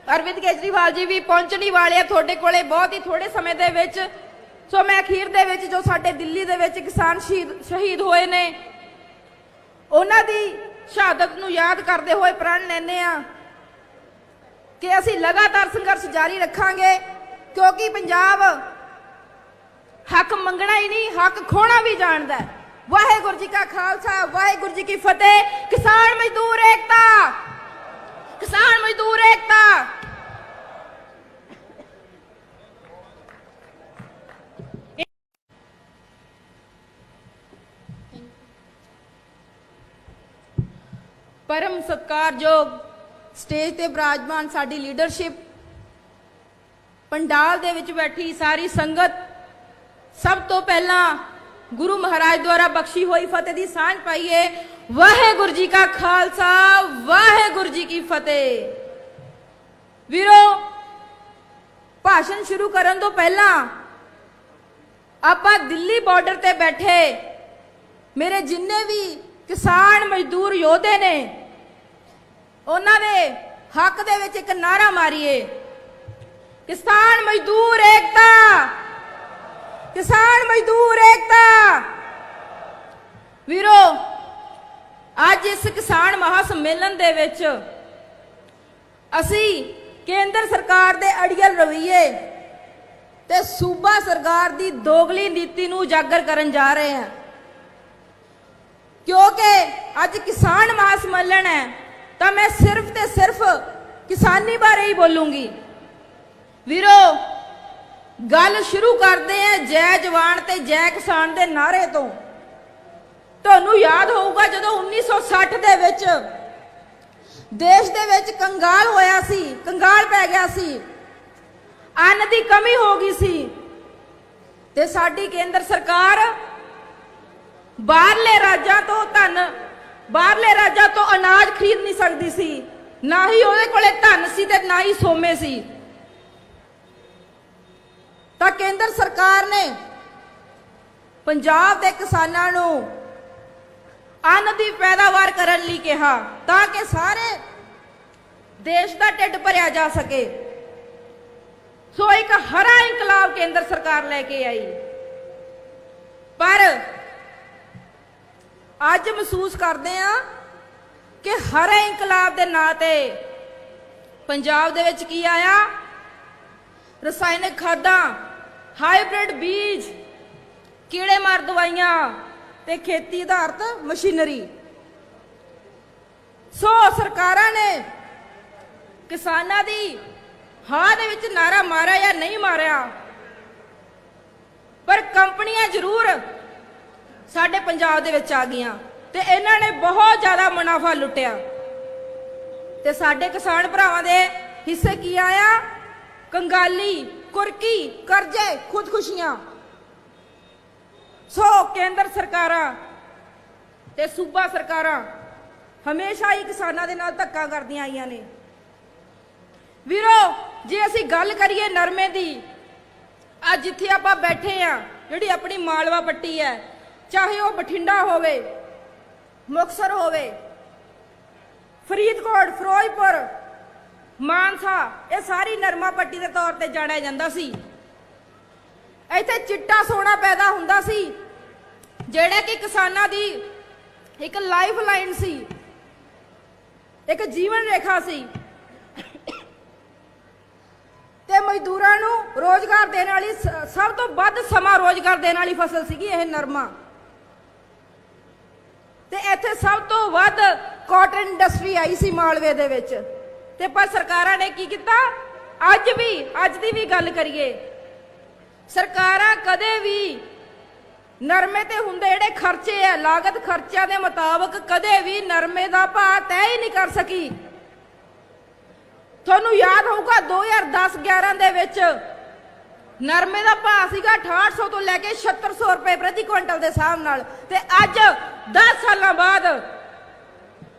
ਅਰਵਿੰਦ ਕੇਜਰੀਵਾਲ ਜੀ ਵੀ ਪਹੁੰਚਣ ਹੀ ਵਾਲੇ ਆ ਤੁਹਾਡੇ ਕੋਲੇ ਬਹੁਤ ਹੀ ਥੋੜੇ ਸਮੇਂ ਦੇ ਵਿੱਚ। ਸੋ ਮੈਂ ਅਖੀਰ ਦੇ ਵਿੱਚ ਜੋ ਸਾਡੇ ਦਿੱਲੀ ਦੇ ਵਿੱਚ ਕਿਸਾਨ ਸ਼ਹੀਦ ਹੋਏ ਨੇ ਉਹਨਾਂ ਦੀ ਸ਼ਹਾਦਤ ਨੂੰ ਯਾਦ ਕਰਦੇ ਹੋਏ ਪ੍ਰਣ ਲੈਂਦੇ ਆ ਕਿ ਅਸੀਂ ਲਗਾਤਾਰ ਸੰਘਰਸ਼ ਜਾਰੀ ਰੱਖਾਂਗੇ, ਕਿਉਂਕਿ ਪੰਜਾਬ ਹੱਕ ਮੰਗਣਾ ਹੀ ਨਹੀਂ ਹੱਕ ਖੋਣਾ ਵੀ ਜਾਣਦਾ ਹੈ। ਵਾਹਿਗੁਰੂ ਜੀ ਕਾ ਖਾਲਸਾ, ਵਾਹਿਗੁਰੂ ਜੀ ਕੀ ਫਤਿਹ। ਕਿਸਾਨ ਮਜ਼ਦੂਰ ਏਕਤਾ, ਕਿਸਾਨ ਮਜ਼ਦੂਰ ਏਕਤਾ। परम सत्कारयोग स्टेज ते विराजमान साडी लीडरशिप, पंडाल दे विच बैठी सारी संगत, सब तो पहला गुरु महाराज द्वारा बख्शी हुई फतेह दी सांझ पाईए। वाहेगुरु जी का खालसा, वाहेगुरु जी की फतेह। वीरो, भाषण शुरू करन तो पहला आपां दिल्ली बॉर्डर ते बैठे मेरे जिन्ने भी किसान मजदूर योधे ने उन्हां दे हक दे विच एक नारा मारीए, किसान मजदूर एकता, किसान मजदूर एकता। वीरो, आज इस किसान महासम्मेलन दे विच असी केंद्र सरकार दे अड़ियल रवैये ते सूबा सरकार दी दोगली नीति नूं उजागर करन जा रहे हैं, क्योंकि अज किसान महासम्मेलन है तो मैं सिर्फ ते सिर्फ किसानी बारे ही बोलूंगी। वीरो, गल शुरू करते हैं जय जवान ते जय किसान दे नारे तो। तुहानूं याद होऊगा जदों 1960 दे विच देश दे विच कंगाल होया सी, कंगाल पै गया सी, अन्न दी कमी हो गई सी ते साडी केंद्र सरकार बाहरले राज्यां तो धन, बाहरले राज्यां तो अनाज खरीद नहीं सकती सी, ना ही उहदे कोले धन सी ते ना ही सोमे सी। ਤਾਂ ਕੇਂਦਰ ਸਰਕਾਰ ਨੇ ਪੰਜਾਬ ਦੇ ਕਿਸਾਨਾਂ ਨੂੰ ਅੰਨ ਦੀ ਪੈਦਾਵਾਰ ਕਰਨ ਲਈ ਕਿਹਾ ਤਾਂ ਕਿ ਸਾਰੇ ਦੇਸ਼ ਦਾ ਢਿੱਡ ਭਰਿਆ ਜਾ ਸਕੇ। ਸੋ ਇੱਕ ਹਰਾ ਇਨਕਲਾਬ ਕੇਂਦਰ ਸਰਕਾਰ ਲੈ ਕੇ ਆਈ, ਪਰ ਅੱਜ ਮਹਿਸੂਸ ਕਰਦੇ ਆ ਕਿ ਹਰੇ ਇਨਕਲਾਬ ਦੇ ਨਾਂ ਤੇ ਪੰਜਾਬ ਦੇ ਵਿੱਚ ਕੀ ਆਇਆ? ਰਸਾਇਣਿਕ ਖਾਦਾਂ, ਹਾਈਬ੍ਰਿਡ ਬੀਜ, ਕੀੜੇ ਮਾਰ ਦਵਾਈਆਂ ਤੇ ਖੇਤੀ ਆਧਾਰਿਤ ਮਸ਼ੀਨਰੀ। ਸੋ ਸਰਕਾਰਾਂ ਨੇ ਕਿਸਾਨਾਂ ਦੀ ਹਾਂ ਦੇ ਵਿੱਚ ਨਾਰਾ ਮਾਰਿਆ ਜਾਂ ਨਹੀਂ ਮਾਰਿਆ, ਪਰ ਕੰਪਨੀਆਂ ਜ਼ਰੂਰ ਸਾਡੇ ਪੰਜਾਬ ਦੇ ਵਿੱਚ ਆ ਗਈਆਂ ਤੇ ਇਹਨਾਂ ਨੇ ਬਹੁਤ ਜ਼ਿਆਦਾ ਮੁਨਾਫਾ ਲੁੱਟਿਆ ਤੇ ਸਾਡੇ ਕਿਸਾਨ ਭਰਾਵਾਂ ਦੇ ਹਿੱਸੇ ਕੀ ਆਇਆ? कंगाली, कुरकी, कर्जे, खुदकुशियां। सो केंद्र सरकारां ते सूबा सरकारां हमेशा ही किसानां दे नाल धक्का करदियां आईयां ने। वीरो, जे असीं गल करिए नरमे दी, अज जिथे आपां बैठे आ, जिहड़ी अपनी मालवा पट्टी है, चाहे वो बठिंडा होवे, मुक्तसर होवे, फरीदकोट, फिरोजपुर, मानसा, ये सारी नरमा पट्टी के तौर पर जाना जाता सी। इत्थे चिट्टा सोना पैदा हुंदा सी जिहड़ा कि किसानां दी एक लाइफ लाइन सी, एक जीवन रेखा सी ते मजदूरां नूं रोजगार देने वाली सब तो वध समा रोजगार देने वाली फसल सीगी यह नरमा। ते इत्थे सब तो वध कॉटन इंडस्ट्री आई सी मालवे दे विच। ते पर सरकारां ने की किया? अज दी भी गल करिए, सरकारां कदे भी नरमे ते हुंदे जिहड़े खर्चे है, लागत खर्चा दे मुताबिक कदे भी नरमे दा भाव तय ही नहीं कर सकी। तुहानूं याद होऊगा 2010-11 दे विच नरमे दा भाव सीगा 6800 तो लैके 7600 रुपए प्रति क्विंटल के हिसाब नाल, ते अज 10 साल बाद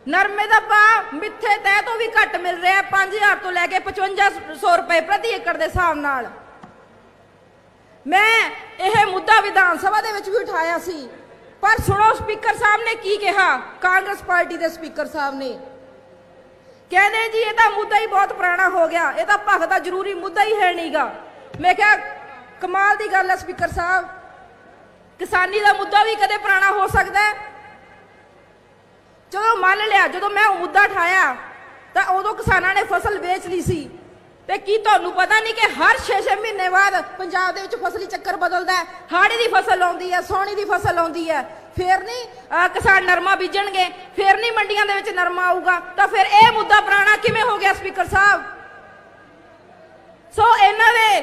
नरमे का भाव मिथे तय तो भी घट मिल रहा है, 5000 तो लैके 5500 रुपए प्रति एकड़ के हिसाब नाल। मैं यह मुद्दा विधान सभा दे विच भी उठाया सी, पर सुनो स्पीकर साहब ने की कहा, कांग्रेस पार्टी के स्पीकर साहब ने ਕਹਿੰਦੇ ਜੀ ਇਹ ਤਾਂ ਮੁੱਦਾ ਹੀ ਬਹੁਤ ਪੁਰਾਣਾ ਹੋ ਗਿਆ, ਇਹ ਤਾਂ ਭਗਦਾ ਜ਼ਰੂਰੀ ਮੁੱਦਾ ਹੀ ਹੈ ਨਹੀਂਗਾ। ਮੈਂ ਕਿਹਾ ਕਮਾਲ ਦੀ ਗੱਲ ਹੈ ਸਪੀਕਰ ਸਾਹਿਬ, ਕਿਸਾਨੀ ਦਾ ਮੁੱਦਾ ਵੀ ਕਦੇ ਪੁਰਾਣਾ ਹੋ ਸਕਦਾ ਹੈ? ਚਲੋ ਮੰਨ ਲਿਆ ਜਦੋਂ ਮੈਂ ਉਹ ਮੁੱਦਾ ਉਠਾਇਆ ਤਾਂ ਉਦੋਂ ਕਿਸਾਨਾਂ ਨੇ ਫਸਲ ਵੇਚ ਲਈ ਸੀ, ਤੇ ਕੀ ਤੁਹਾਨੂੰ ਪਤਾ ਨਹੀਂ ਕਿ ਹਰ 6-6 ਮਹੀਨੇ ਬਾਅਦ ਪੰਜਾਬ ਦੇ ਵਿੱਚ ਫਸਲੀ ਚੱਕਰ ਬਦਲਦਾ ਹੈ। ਹਾੜੀ ਦੀ ਫਸਲ ਆਉਂਦੀ ਹੈ, ਸੌਣੀ ਦੀ ਫਸਲ ਆਉਂਦੀ ਹੈ, ਫੇਰ ਨਹੀਂ ਕਿਸਾਨ ਨਰਮਾ ਬੀਜਣਗੇ, ਫੇਰ ਨਹੀਂ ਮੰਡੀਆਂ ਦੇ ਵਿੱਚ ਨਰਮਾ ਆਊਗਾ, ਤਾਂ ਫਿਰ ਇਹ ਮੁੱਦਾ ਪੁਰਾਣਾ ਕਿਵੇਂ ਹੋ ਗਿਆ ਸਪੀਕਰ ਸਾਹਿਬ? ਸੋ ਇਹਨਾਂ ਦੇ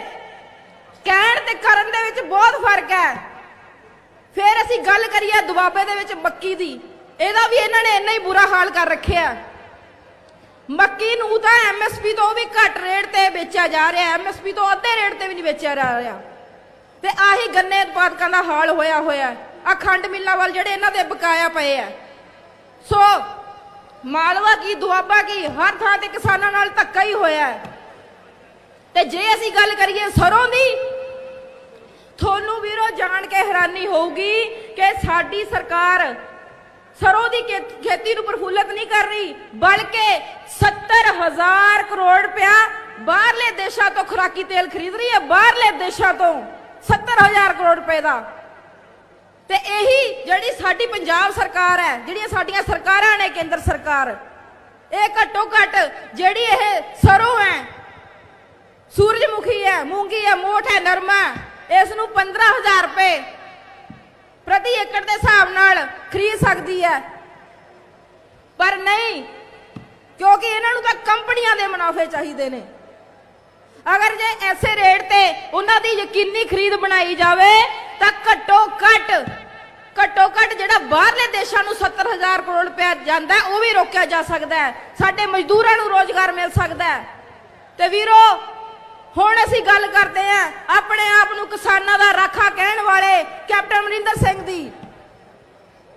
ਕਹਿਣ ਤੇ ਕਰਨ ਦੇ ਵਿੱਚ ਬਹੁਤ ਫਰਕ ਹੈ। ਫਿਰ ਅਸੀਂ ਗੱਲ ਕਰੀਏ ਦੁਆਬੇ ਦੇ ਵਿੱਚ ਮੱਕੀ ਦੀ, ਇਹਦਾ ਵੀ ਇਹਨਾਂ ਨੇ ਇੰਨਾ ਹੀ ਬੁਰਾ ਹਾਲ ਕਰ ਰੱਖਿਆ। ਮੱਕੀ ਨੂੰ ਤਾਂ ਐਮਐਸਪੀ ਤੋਂ ਵੀ ਘੱਟ ਰੇਟ ਤੇ ਵੇਚਿਆ ਜਾ ਰਿਹਾ, ਐਮਐਸਪੀ ਤੋਂ ਅੱਧੇ ਰੇਟ ਤੇ ਵੀ ਨਹੀਂ ਵੇਚਿਆ ਜਾ ਰਿਹਾ। ਤੇ ਆਹੀ ਗੰਨੇ ਉਤਪਾਦਕਾਂ ਦਾ ਹਾਲ ਹੋਇਆ ਆ ਖੰਡ ਮਿੱਲਾਂ ਵੱਲ ਜਿਹੜੇ ਇਹਨਾਂ ਦੇ ਬਕਾਇਆ ਪਏ ਆ। ਸੋ ਮਾਲਵਾ ਕੀ ਦੁਆਬਾ ਕੀ ਹਰ ਥਾਂ ਤੇ ਕਿਸਾਨਾਂ ਨਾਲ ਧੱਕਾ ਹੀ ਹੋਇਆ ਹੈ। ਤੇ ਜੇ ਅਸੀਂ ਗੱਲ ਕਰੀਏ ਸਰੋਂ ਦੀ, ਤੁਹਾਨੂੰ ਵੀਰੋ ਜਾਣ ਕੇ ਹੈਰਾਨੀ ਹੋਊਗੀ ਕਿ ਸਾਡੀ ਸਰਕਾਰ ਸਰੋਂ ਦੀ ਖੇਤੀ ਨੂੰ ਪ੍ਰਫੁੱਲਤ ਨਹੀਂ ਕਰ ਰਹੀ, ਬਲਕਿ 70,000 ਕਰੋੜ ਰੁਪਇਆ ਬਾਹਰਲੇ ਦੇਸ਼ਾਂ ਤੋਂ ਖੁਰਾਕੀ ਤੇਲ ਖਰੀਦ ਰਹੀ ਹੈ, ਬਾਹਰਲੇ ਦੇਸ਼ਾਂ ਤੋਂ 70,000 ਕਰੋੜ ਰੁਪਏ ਦਾ। ਤੇ ਇਹੀ ਜਿਹੜੀ ਸਾਡੀ ਪੰਜਾਬ ਸਰਕਾਰ ਹੈ, ਜਿਹੜੀਆਂ ਸਾਡੀਆਂ ਸਰਕਾਰਾਂ ਨੇ ਕੇਂਦਰ ਸਰਕਾਰ, ਇਹ ਘੱਟੋ ਘੱਟ ਜਿਹੜੀ ਇਹ ਸਰੋਂ ਹੈ, ਸੂਰਜਮੁਖੀ ਹੈ, ਮੂੰਗੀ ਹੈ, ਮੋਠ ਹੈ, ਨਰਮਾ, ਇਸ ਨੂੰ 15,000 ਰੁਪਏ ਪ੍ਰਤੀ ਏਕੜ ਦੇ ਹਿਸਾਬ ਨਾਲ ਖਰੀਦ ਸਕਦੀ ਹੈ। ਪਰ ਨਹੀਂ, ਕਿਉਂਕਿ ਇਹਨਾਂ ਨੂੰ ਤਾਂ ਕੰਪਨੀਆਂ ਦੇ ਮੁਨਾਫੇ ਚਾਹੀਦੇ ਨੇ। ਅਗਰ ਜੇ ਐਸੇ ਰੇਟ ਤੇ ਉਹਨਾਂ ਦੀ ਯਕੀਨੀ ਖਰੀਦ ਬਣਾਈ ਜਾਵੇ ਤਾਂ ਘੱਟੋ ਘੱਟ ਜਿਹੜਾ ਬਾਹਰਲੇ ਦੇਸ਼ਾਂ ਨੂੰ 70,000 ਕਰੋੜ ਰੁਪਏ ਜਾਂਦਾ ਉਹ ਵੀ ਰੋਕਿਆ ਜਾ ਸਕਦਾ ਹੈ, ਸਾਡੇ ਮਜ਼ਦੂਰਾਂ ਨੂੰ ਰੋਜ਼ਗਾਰ ਮਿਲ ਸਕਦਾ ਹੈ। ਤੇ ਵੀਰੋ ਹੁਣ ਅਸੀਂ ਗੱਲ ਕਰਦੇ ਹਾਂ ਆਪਣੇ ਆਪ ਨੂੰ ਕਿਸਾਨਾਂ ਦਾ ਰਾਖਾ ਕਹਿਣ ਵਾਲੇ ਕੈਪਟਨ ਅਮਰਿੰਦਰ ਸਿੰਘ ਦੀ।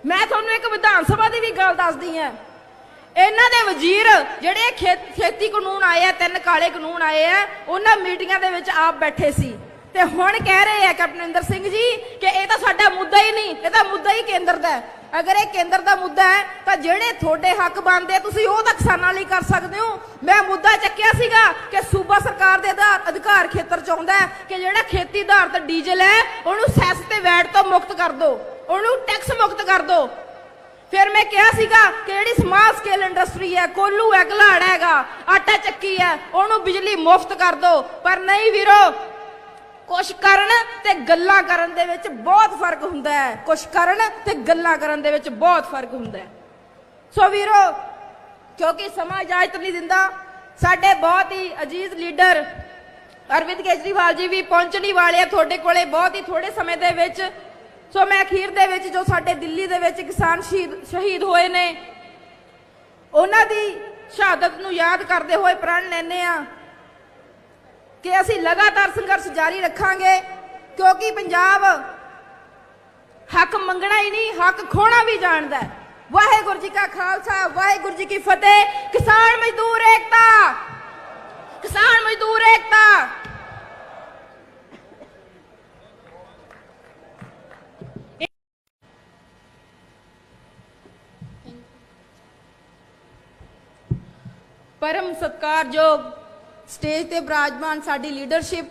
ਮੈਂ ਤੁਹਾਨੂੰ ਇੱਕ ਵਿਧਾਨ ਸਭਾ ਦੀ ਵੀ ਗੱਲ ਦੱਸਦੀ ਹਾਂ। ਇਹਨਾਂ ਦੇ ਵਜ਼ੀਰ ਜਿਹੜੇ ਖੇਤੀ ਕਾਨੂੰਨ ਆਏ ਆ, 3 ਕਾਲੇ ਕਾਨੂੰਨ ਆਏ ਆ, ਉਹਨਾਂ ਮੀਟਿੰਗਾਂ ਦੇ ਵਿੱਚ ਆਪ ਬੈਠੇ ਸੀ ਤੇ ਹੁਣ ਕਹਿ ਰਹੇ ਆ ਕੈਪਟਨ ਅਮਰਿੰਦਰ ਸਿੰਘ ਜੀ ਕਿ ਇਹ ਤਾਂ ਸਾਡਾ ਮੁੱਦਾ ਹੀ ਨਹੀਂ, ਇਹ ਤਾਂ ਮੁੱਦਾ ਹੀ ਕੇਂਦਰ ਦਾ ਹੈ। ਅਗਰ ਇਹ ਕੇਂਦਰ ਦਾ ਮੁੱਦਾ ਹੈ ਤਾਂ ਜਿਹੜੇ ਤੁਹਾਡੇ ਹੱਕ ਬਣਦੇ ਤੁਸੀਂ ਉਹ ਤਾਂ ਕਿਸਾਨਾਂ ਲਈ ਕਰ ਸਕਦੇ ਹੋ। ਮੈਂ ਮੁੱਦਾ ਚੱਕਿਆ ਸੀਗਾ ਕਿ ਸੂਬਾ ਸਰਕਾਰ ਦੇ ਅਧਿਕਾਰ ਖੇਤਰ ਚ ਆਉਂਦਾ ਕਿ ਜਿਹੜਾ ਖੇਤੀ ਆਧਾਰਿਤ ਡੀਜ਼ਲ ਹੈ ਉਹਨੂੰ ਸੈਸ ਤੇ ਵੈਟ ਤੋਂ ਮੁਕਤ ਕਰ ਦਿਓ, ਉਹਨੂੰ ਟੈਕਸ ਮੁਕਤ ਕਰ ਦਿਓ। ਫਿਰ ਮੈਂ ਕਿਹਾ ਸੀਗਾ ਕਿ ਜਿਹੜੀ ਸਮਾਲ ਸਕੇਲ ਇੰਡਸਟਰੀ ਹੈ, ਕੋਲੂ ਹੈ, ਘਲਾੜ ਹੈਗਾ, ਆਟਾ ਚੱਕੀ ਹੈ, ਉਹਨੂੰ ਬਿਜਲੀ ਮੁਫਤ ਕਰ ਦਿਓ। ਪਰ ਨਹੀਂ ਵੀਰੋ, ਕੁਛ ਕਰਨ ਤੇ ਗੱਲਾਂ ਕਰਨ ਦੇ ਵਿੱਚ ਬਹੁਤ ਫਰਕ ਹੁੰਦਾ ਹੈ, ਕੁਛ ਕਰਨ ਤੇ ਗੱਲਾਂ ਕਰਨ ਦੇ ਵਿੱਚ ਬਹੁਤ ਫਰਕ ਹੁੰਦਾ ਹੈ। ਸੋ ਵੀਰੋ, ਕਿਉਂਕਿ ਸਮਾਂ ਇਜਾਜ਼ਤ ਨਹੀਂ ਦਿੰਦਾ, ਸਾਡੇ ਬਹੁਤ ਹੀ ਅਜੀਜ਼ ਲੀਡਰ ਅਰਵਿੰਦ ਕੇਜਰੀਵਾਲ ਜੀ ਵੀ ਪਹੁੰਚਣ ਹੀ ਵਾਲੇ ਆ ਤੁਹਾਡੇ ਕੋਲੇ ਬਹੁਤ ਹੀ ਥੋੜੇ ਸਮੇਂ ਦੇ ਵਿੱਚ। ਸੋ ਮੈਂ ਅਖੀਰ ਦੇ ਵਿੱਚ ਜੋ ਸਾਡੇ ਦਿੱਲੀ ਦੇ ਵਿੱਚ ਕਿਸਾਨ ਸ਼ਹੀਦ ਹੋਏ ਨੇ ਉਹਨਾਂ ਦੀ ਸ਼ਹਾਦਤ ਨੂੰ ਯਾਦ ਕਰਦੇ ਹੋਏ ਪ੍ਰਣ ਲੈਂਦੇ ਆ ਕਿ ਅਸੀਂ ਲਗਾਤਾਰ ਸੰਘਰਸ਼ ਜਾਰੀ ਰੱਖਾਂਗੇ, ਕਿਉਂਕਿ ਪੰਜਾਬ ਹੱਕ ਮੰਗਣਾ ਹੀ ਨਹੀਂ, ਹੱਕ ਖੋਣਾ ਵੀ ਜਾਣਦਾ ਹੈ। ਵਾਹਿਗੁਰੂ ਜੀ ਕਾ ਖਾਲਸਾ, ਵਾਹਿਗੁਰੂ ਜੀ ਕੀ ਫਤਿਹ। ਕਿਸਾਨ ਮਜ਼ਦੂਰ ਏਕਤਾ, ਕਿਸਾਨ ਮਜ਼ਦੂਰ ਏਕਤਾ। परम सत्कारयोग स्टेज ते विराजमान साडी लीडरशिप,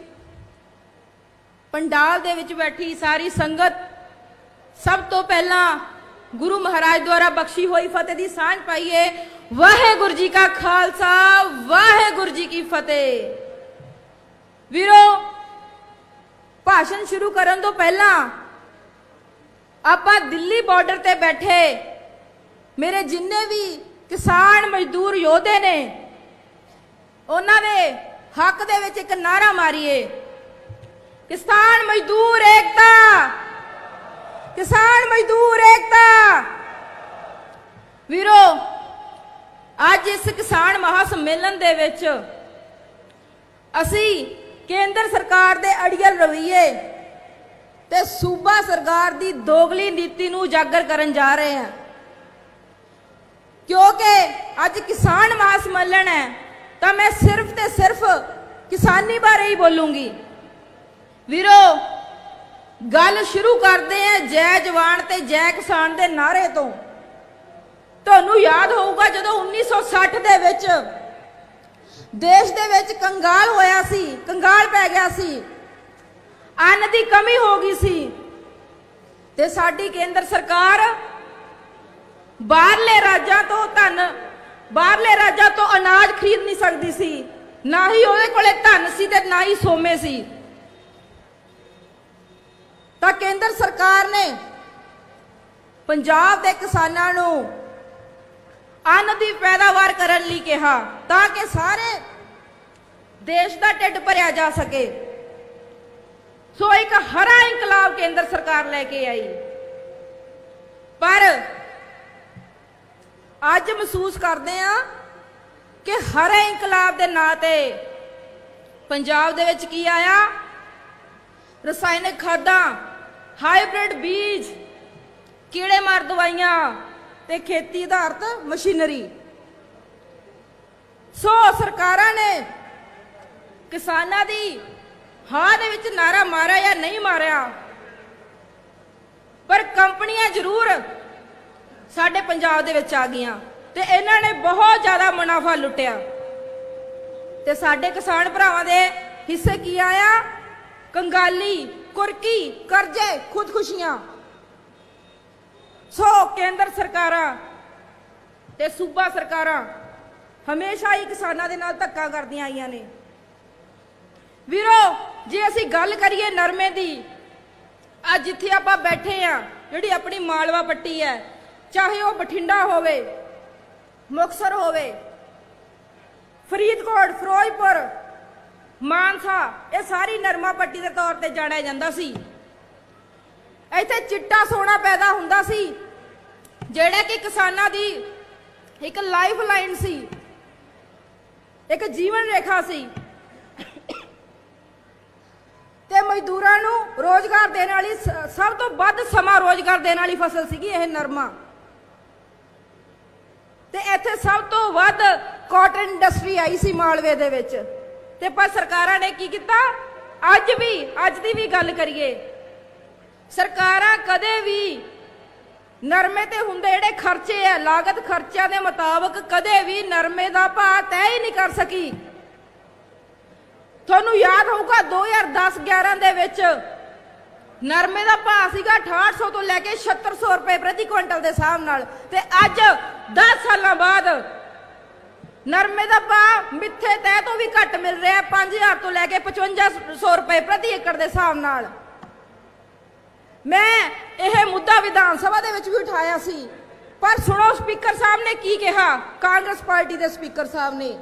पंडाल दे विच बैठी सारी संगत, सब तो पहला गुरु महाराज द्वारा बख्शी हुई फतेह दी सांझ पाईए। वाहेगुरु जी का खालसा, वाहेगुरु जी की फतेह। वीरो, भाषण शुरू करन तो पहला आपां दिल्ली बॉर्डर ते बैठे मेरे जिन्ने भी किसान मजदूर योधे ने उन्हां दे हक दे विच एक नारा मारीए, किसान मजदूर एकता, किसान मजदूर एकता। वीरो, आज इस किसान महासम्मेलन दे विच असी केंद्र सरकार दे अड़ियल रवैये ते सूबा सरकार दी दोगली नीति नूं उजागर करन जा रहे हैं, क्योंकि अज किसान महासम्मेलन है तो मैं सिर्फ ते सिर्फ किसानी बारे ही बोलूंगी। वीरो, गल शुरू करते हैं जय जवान ते जय किसान दे नारे तो। ਤੁਹਾਨੂੰ ਯਾਦ ਹੋਊਗਾ ਜਦੋਂ 1960 ਦੇ ਵਿੱਚ ਦੇਸ਼ ਦੇ ਵਿੱਚ ਕੰਗਾਲ ਹੋਇਆ ਸੀ, ਕੰਗਾਲ ਪੈ ਗਿਆ ਸੀ, ਅੰਨ ਦੀ ਕਮੀ ਹੋ ਗਈ ਸੀ ਤੇ ਸਾਡੀ ਕੇਂਦਰ ਸਰਕਾਰ ਬਾਹਰਲੇ ਰਾਜਾਂ ਤੋਂ ਅਨਾਜ ਖਰੀਦ ਨਹੀਂ ਸਕਦੀ ਸੀ, ਨਾ ਹੀ ਉਹਦੇ ਕੋਲੇ ਧਨ ਸੀ ਤੇ ਨਾ ਹੀ ਸੋਮੇ ਸੀ। ਤਾਂ ਕੇਂਦਰ ਸਰਕਾਰ ਨੇ ਪੰਜਾਬ ਦੇ ਕਿਸਾਨਾਂ ਨੂੰ ਅੰਨ ਦੀ ਪੈਦਾਵਾਰ ਕਰਨ ਲਈ ਕਿਹਾ ਤਾਂ ਕਿ ਸਾਰੇ ਦੇਸ਼ ਦਾ ਢਿੱਡ ਭਰਿਆ ਜਾ ਸਕੇ। ਸੋ ਇੱਕ ਹਰਾ ਇਨਕਲਾਬ ਕੇਂਦਰ ਸਰਕਾਰ ਲੈ ਕੇ ਆਈ। ਪਰ ਅੱਜ ਮਹਿਸੂਸ ਕਰਦੇ ਆ ਕਿ ਹਰੇ ਇਨਕਲਾਬ ਦੇ ਨਾਂ ਤੇ ਪੰਜਾਬ ਦੇ ਵਿੱਚ ਕੀ ਆਇਆ? ਰਸਾਇਣਿਕ ਖਾਦਾਂ, ਹਾਈਬ੍ਰਿਡ ਬੀਜ, ਕੀੜੇ ਮਾਰ ਦਵਾਈਆਂ ਤੇ ਖੇਤੀ ਆਧਾਰਿਤ ਮਸ਼ੀਨਰੀ। ਸੋ ਸਰਕਾਰਾਂ ਨੇ ਕਿਸਾਨਾਂ ਦੀ ਹਾਂ ਦੇ ਵਿੱਚ ਨਾਰਾ ਮਾਰਿਆ ਜਾਂ ਨਹੀਂ ਮਾਰਿਆ, ਪਰ ਕੰਪਨੀਆਂ ਜ਼ਰੂਰ ਸਾਡੇ ਪੰਜਾਬ ਦੇ ਵਿੱਚ ਆ ਗਈਆਂ ਤੇ ਇਹਨਾਂ ਨੇ ਬਹੁਤ ਜ਼ਿਆਦਾ ਮੁਨਾਫਾ ਲੁੱਟਿਆ ਤੇ ਸਾਡੇ ਕਿਸਾਨ ਭਰਾਵਾਂ ਦੇ ਹਿੱਸੇ ਕੀ ਆਇਆ? ਕੰਗਾਲੀ, ਕੁਰਕੀ, ਕਰਜ਼ੇ, ਖੁਦਕੁਸ਼ੀਆਂ। ਸੋ ਕੇਂਦਰ ਸਰਕਾਰਾਂ ਤੇ ਸੂਬਾ ਸਰਕਾਰਾਂ ਹਮੇਸ਼ਾ ਹੀ ਕਿਸਾਨਾਂ ਦੇ ਨਾਲ ਧੱਕਾ ਕਰਦੀਆਂ ਆਈਆਂ ਨੇ। ਵੀਰੋ, ਜੇ ਅਸੀਂ ਗੱਲ ਕਰੀਏ ਨਰਮੇ ਦੀ, ਅੱਜ ਜਿੱਥੇ ਆਪਾਂ ਬੈਠੇ ਆ, ਜਿਹੜੀ ਆਪਣੀ ਮਾਲਵਾ ਪੱਟੀ ਹੈ, ਚਾਹੇ ਉਹ ਬਠਿੰਡਾ ਹੋਵੇ, ਮੁਕਤਸਰ ਹੋਵੇ, ਫਰੀਦਕੋਟ, ਫਿਰੋਜ਼ਪੁਰ, ਮਾਨਸਾ, ਇਹ ਸਾਰੀ ਨਰਮਾ ਪੱਟੀ ਦੇ ਤੌਰ ਤੇ ਜਾਣਿਆ ਜਾਂਦਾ ਸੀ। ਇੱਥੇ ਚਿੱਟਾ ਸੋਨਾ ਪੈਦਾ ਹੁੰਦਾ ਸੀ ਜਿਹੜਾ ਕਿ ਕਿਸਾਨਾਂ ਦੀ ਇੱਕ ਲਾਈਫ ਲਾਈਨ ਸੀ, ਇੱਕ ਜੀਵਨ ਰੇਖਾ ਸੀ ਤੇ ਮਜ਼ਦੂਰਾਂ ਨੂੰ ਰੋਜ਼ਗਾਰ ਦੇਣ ਵਾਲੀ ਸਭ ਤੋਂ ਵੱਧ ਸਮਾਂ ਰੋਜ਼ਗਾਰ ਦੇਣ ਵਾਲੀ ਫਸਲ ਸੀਗੀ ਇਹ ਨਰਮਾ। ਤੇ ਇੱਥੇ ਸਭ ਤੋਂ ਵੱਧ ਕਾਟਨ ਇੰਡਸਟਰੀ ਆਈ ਸੀ ਮਾਲਵੇ ਦੇ ਵਿੱਚ। ਤੇ ਪਰ ਸਰਕਾਰਾਂ ਨੇ ਕੀ ਕੀਤਾ? ਅੱਜ ਦੀ ਵੀ ਗੱਲ ਕਰੀਏ, ਸਰਕਾਰਾਂ ਕਦੇ ਵੀ ਨਰਮੇ ਤੇ ਹੁੰਦੇ ਜਿਹੜੇ ਖਰਚੇ ਆ, ਲਾਗਤ ਖਰਚਿਆਂ ਦੇ ਮੁਤਾਬਕ ਕਦੇ ਵੀ ਨਰਮੇ ਦਾ ਭਾਅ ਤੈਅ ਹੀ ਨਹੀਂ ਕਰ ਸਕੀ। ਤੁਹਾਨੂੰ ਯਾਦ ਹੋਊਗਾ 2010-11 ਦੇ ਵਿੱਚ ਨਰਮੇ ਦਾ ਭਾਅ ਸੀਗਾ 6800 ਤੋਂ ਲੈ ਕੇ 7600 ਰੁਪਏ ਪ੍ਰਤੀ ਕੁਇੰਟਲ ਦੇ ਹਿਸਾਬ ਨਾਲ, ਤੇ ਅੱਜ 10 ਸਾਲਾਂ ਬਾਅਦ ਨਰਮੇ ਦਾ ਭਾਅ ਮਿੱਥੇ ਤੈਅ ਤੋਂ ਵੀ ਘੱਟ ਮਿਲ ਰਿਹਾ, 5000 ਤੋਂ ਲੈ ਕੇ 5500 ਰੁਪਏ ਪ੍ਰਤੀ ਏਕੜ ਦੇ ਹਿਸਾਬ ਨਾਲ। ਮੈਂ ਇਹ ਮੁੱਦਾ ਵਿਧਾਨ ਸਭਾ ਦੇ ਵਿੱਚ ਵੀ ਉਠਾਇਆ ਸੀ, ਪਰ ਸੁਣੋ ਸਪੀਕਰ ਸਾਹਿਬ ਨੇ ਕੀ ਕਿਹਾ। ਕਾਂਗਰਸ ਪਾਰਟੀ ਦੇ ਸਪੀਕਰ ਸਾਹਿਬ ਨੇ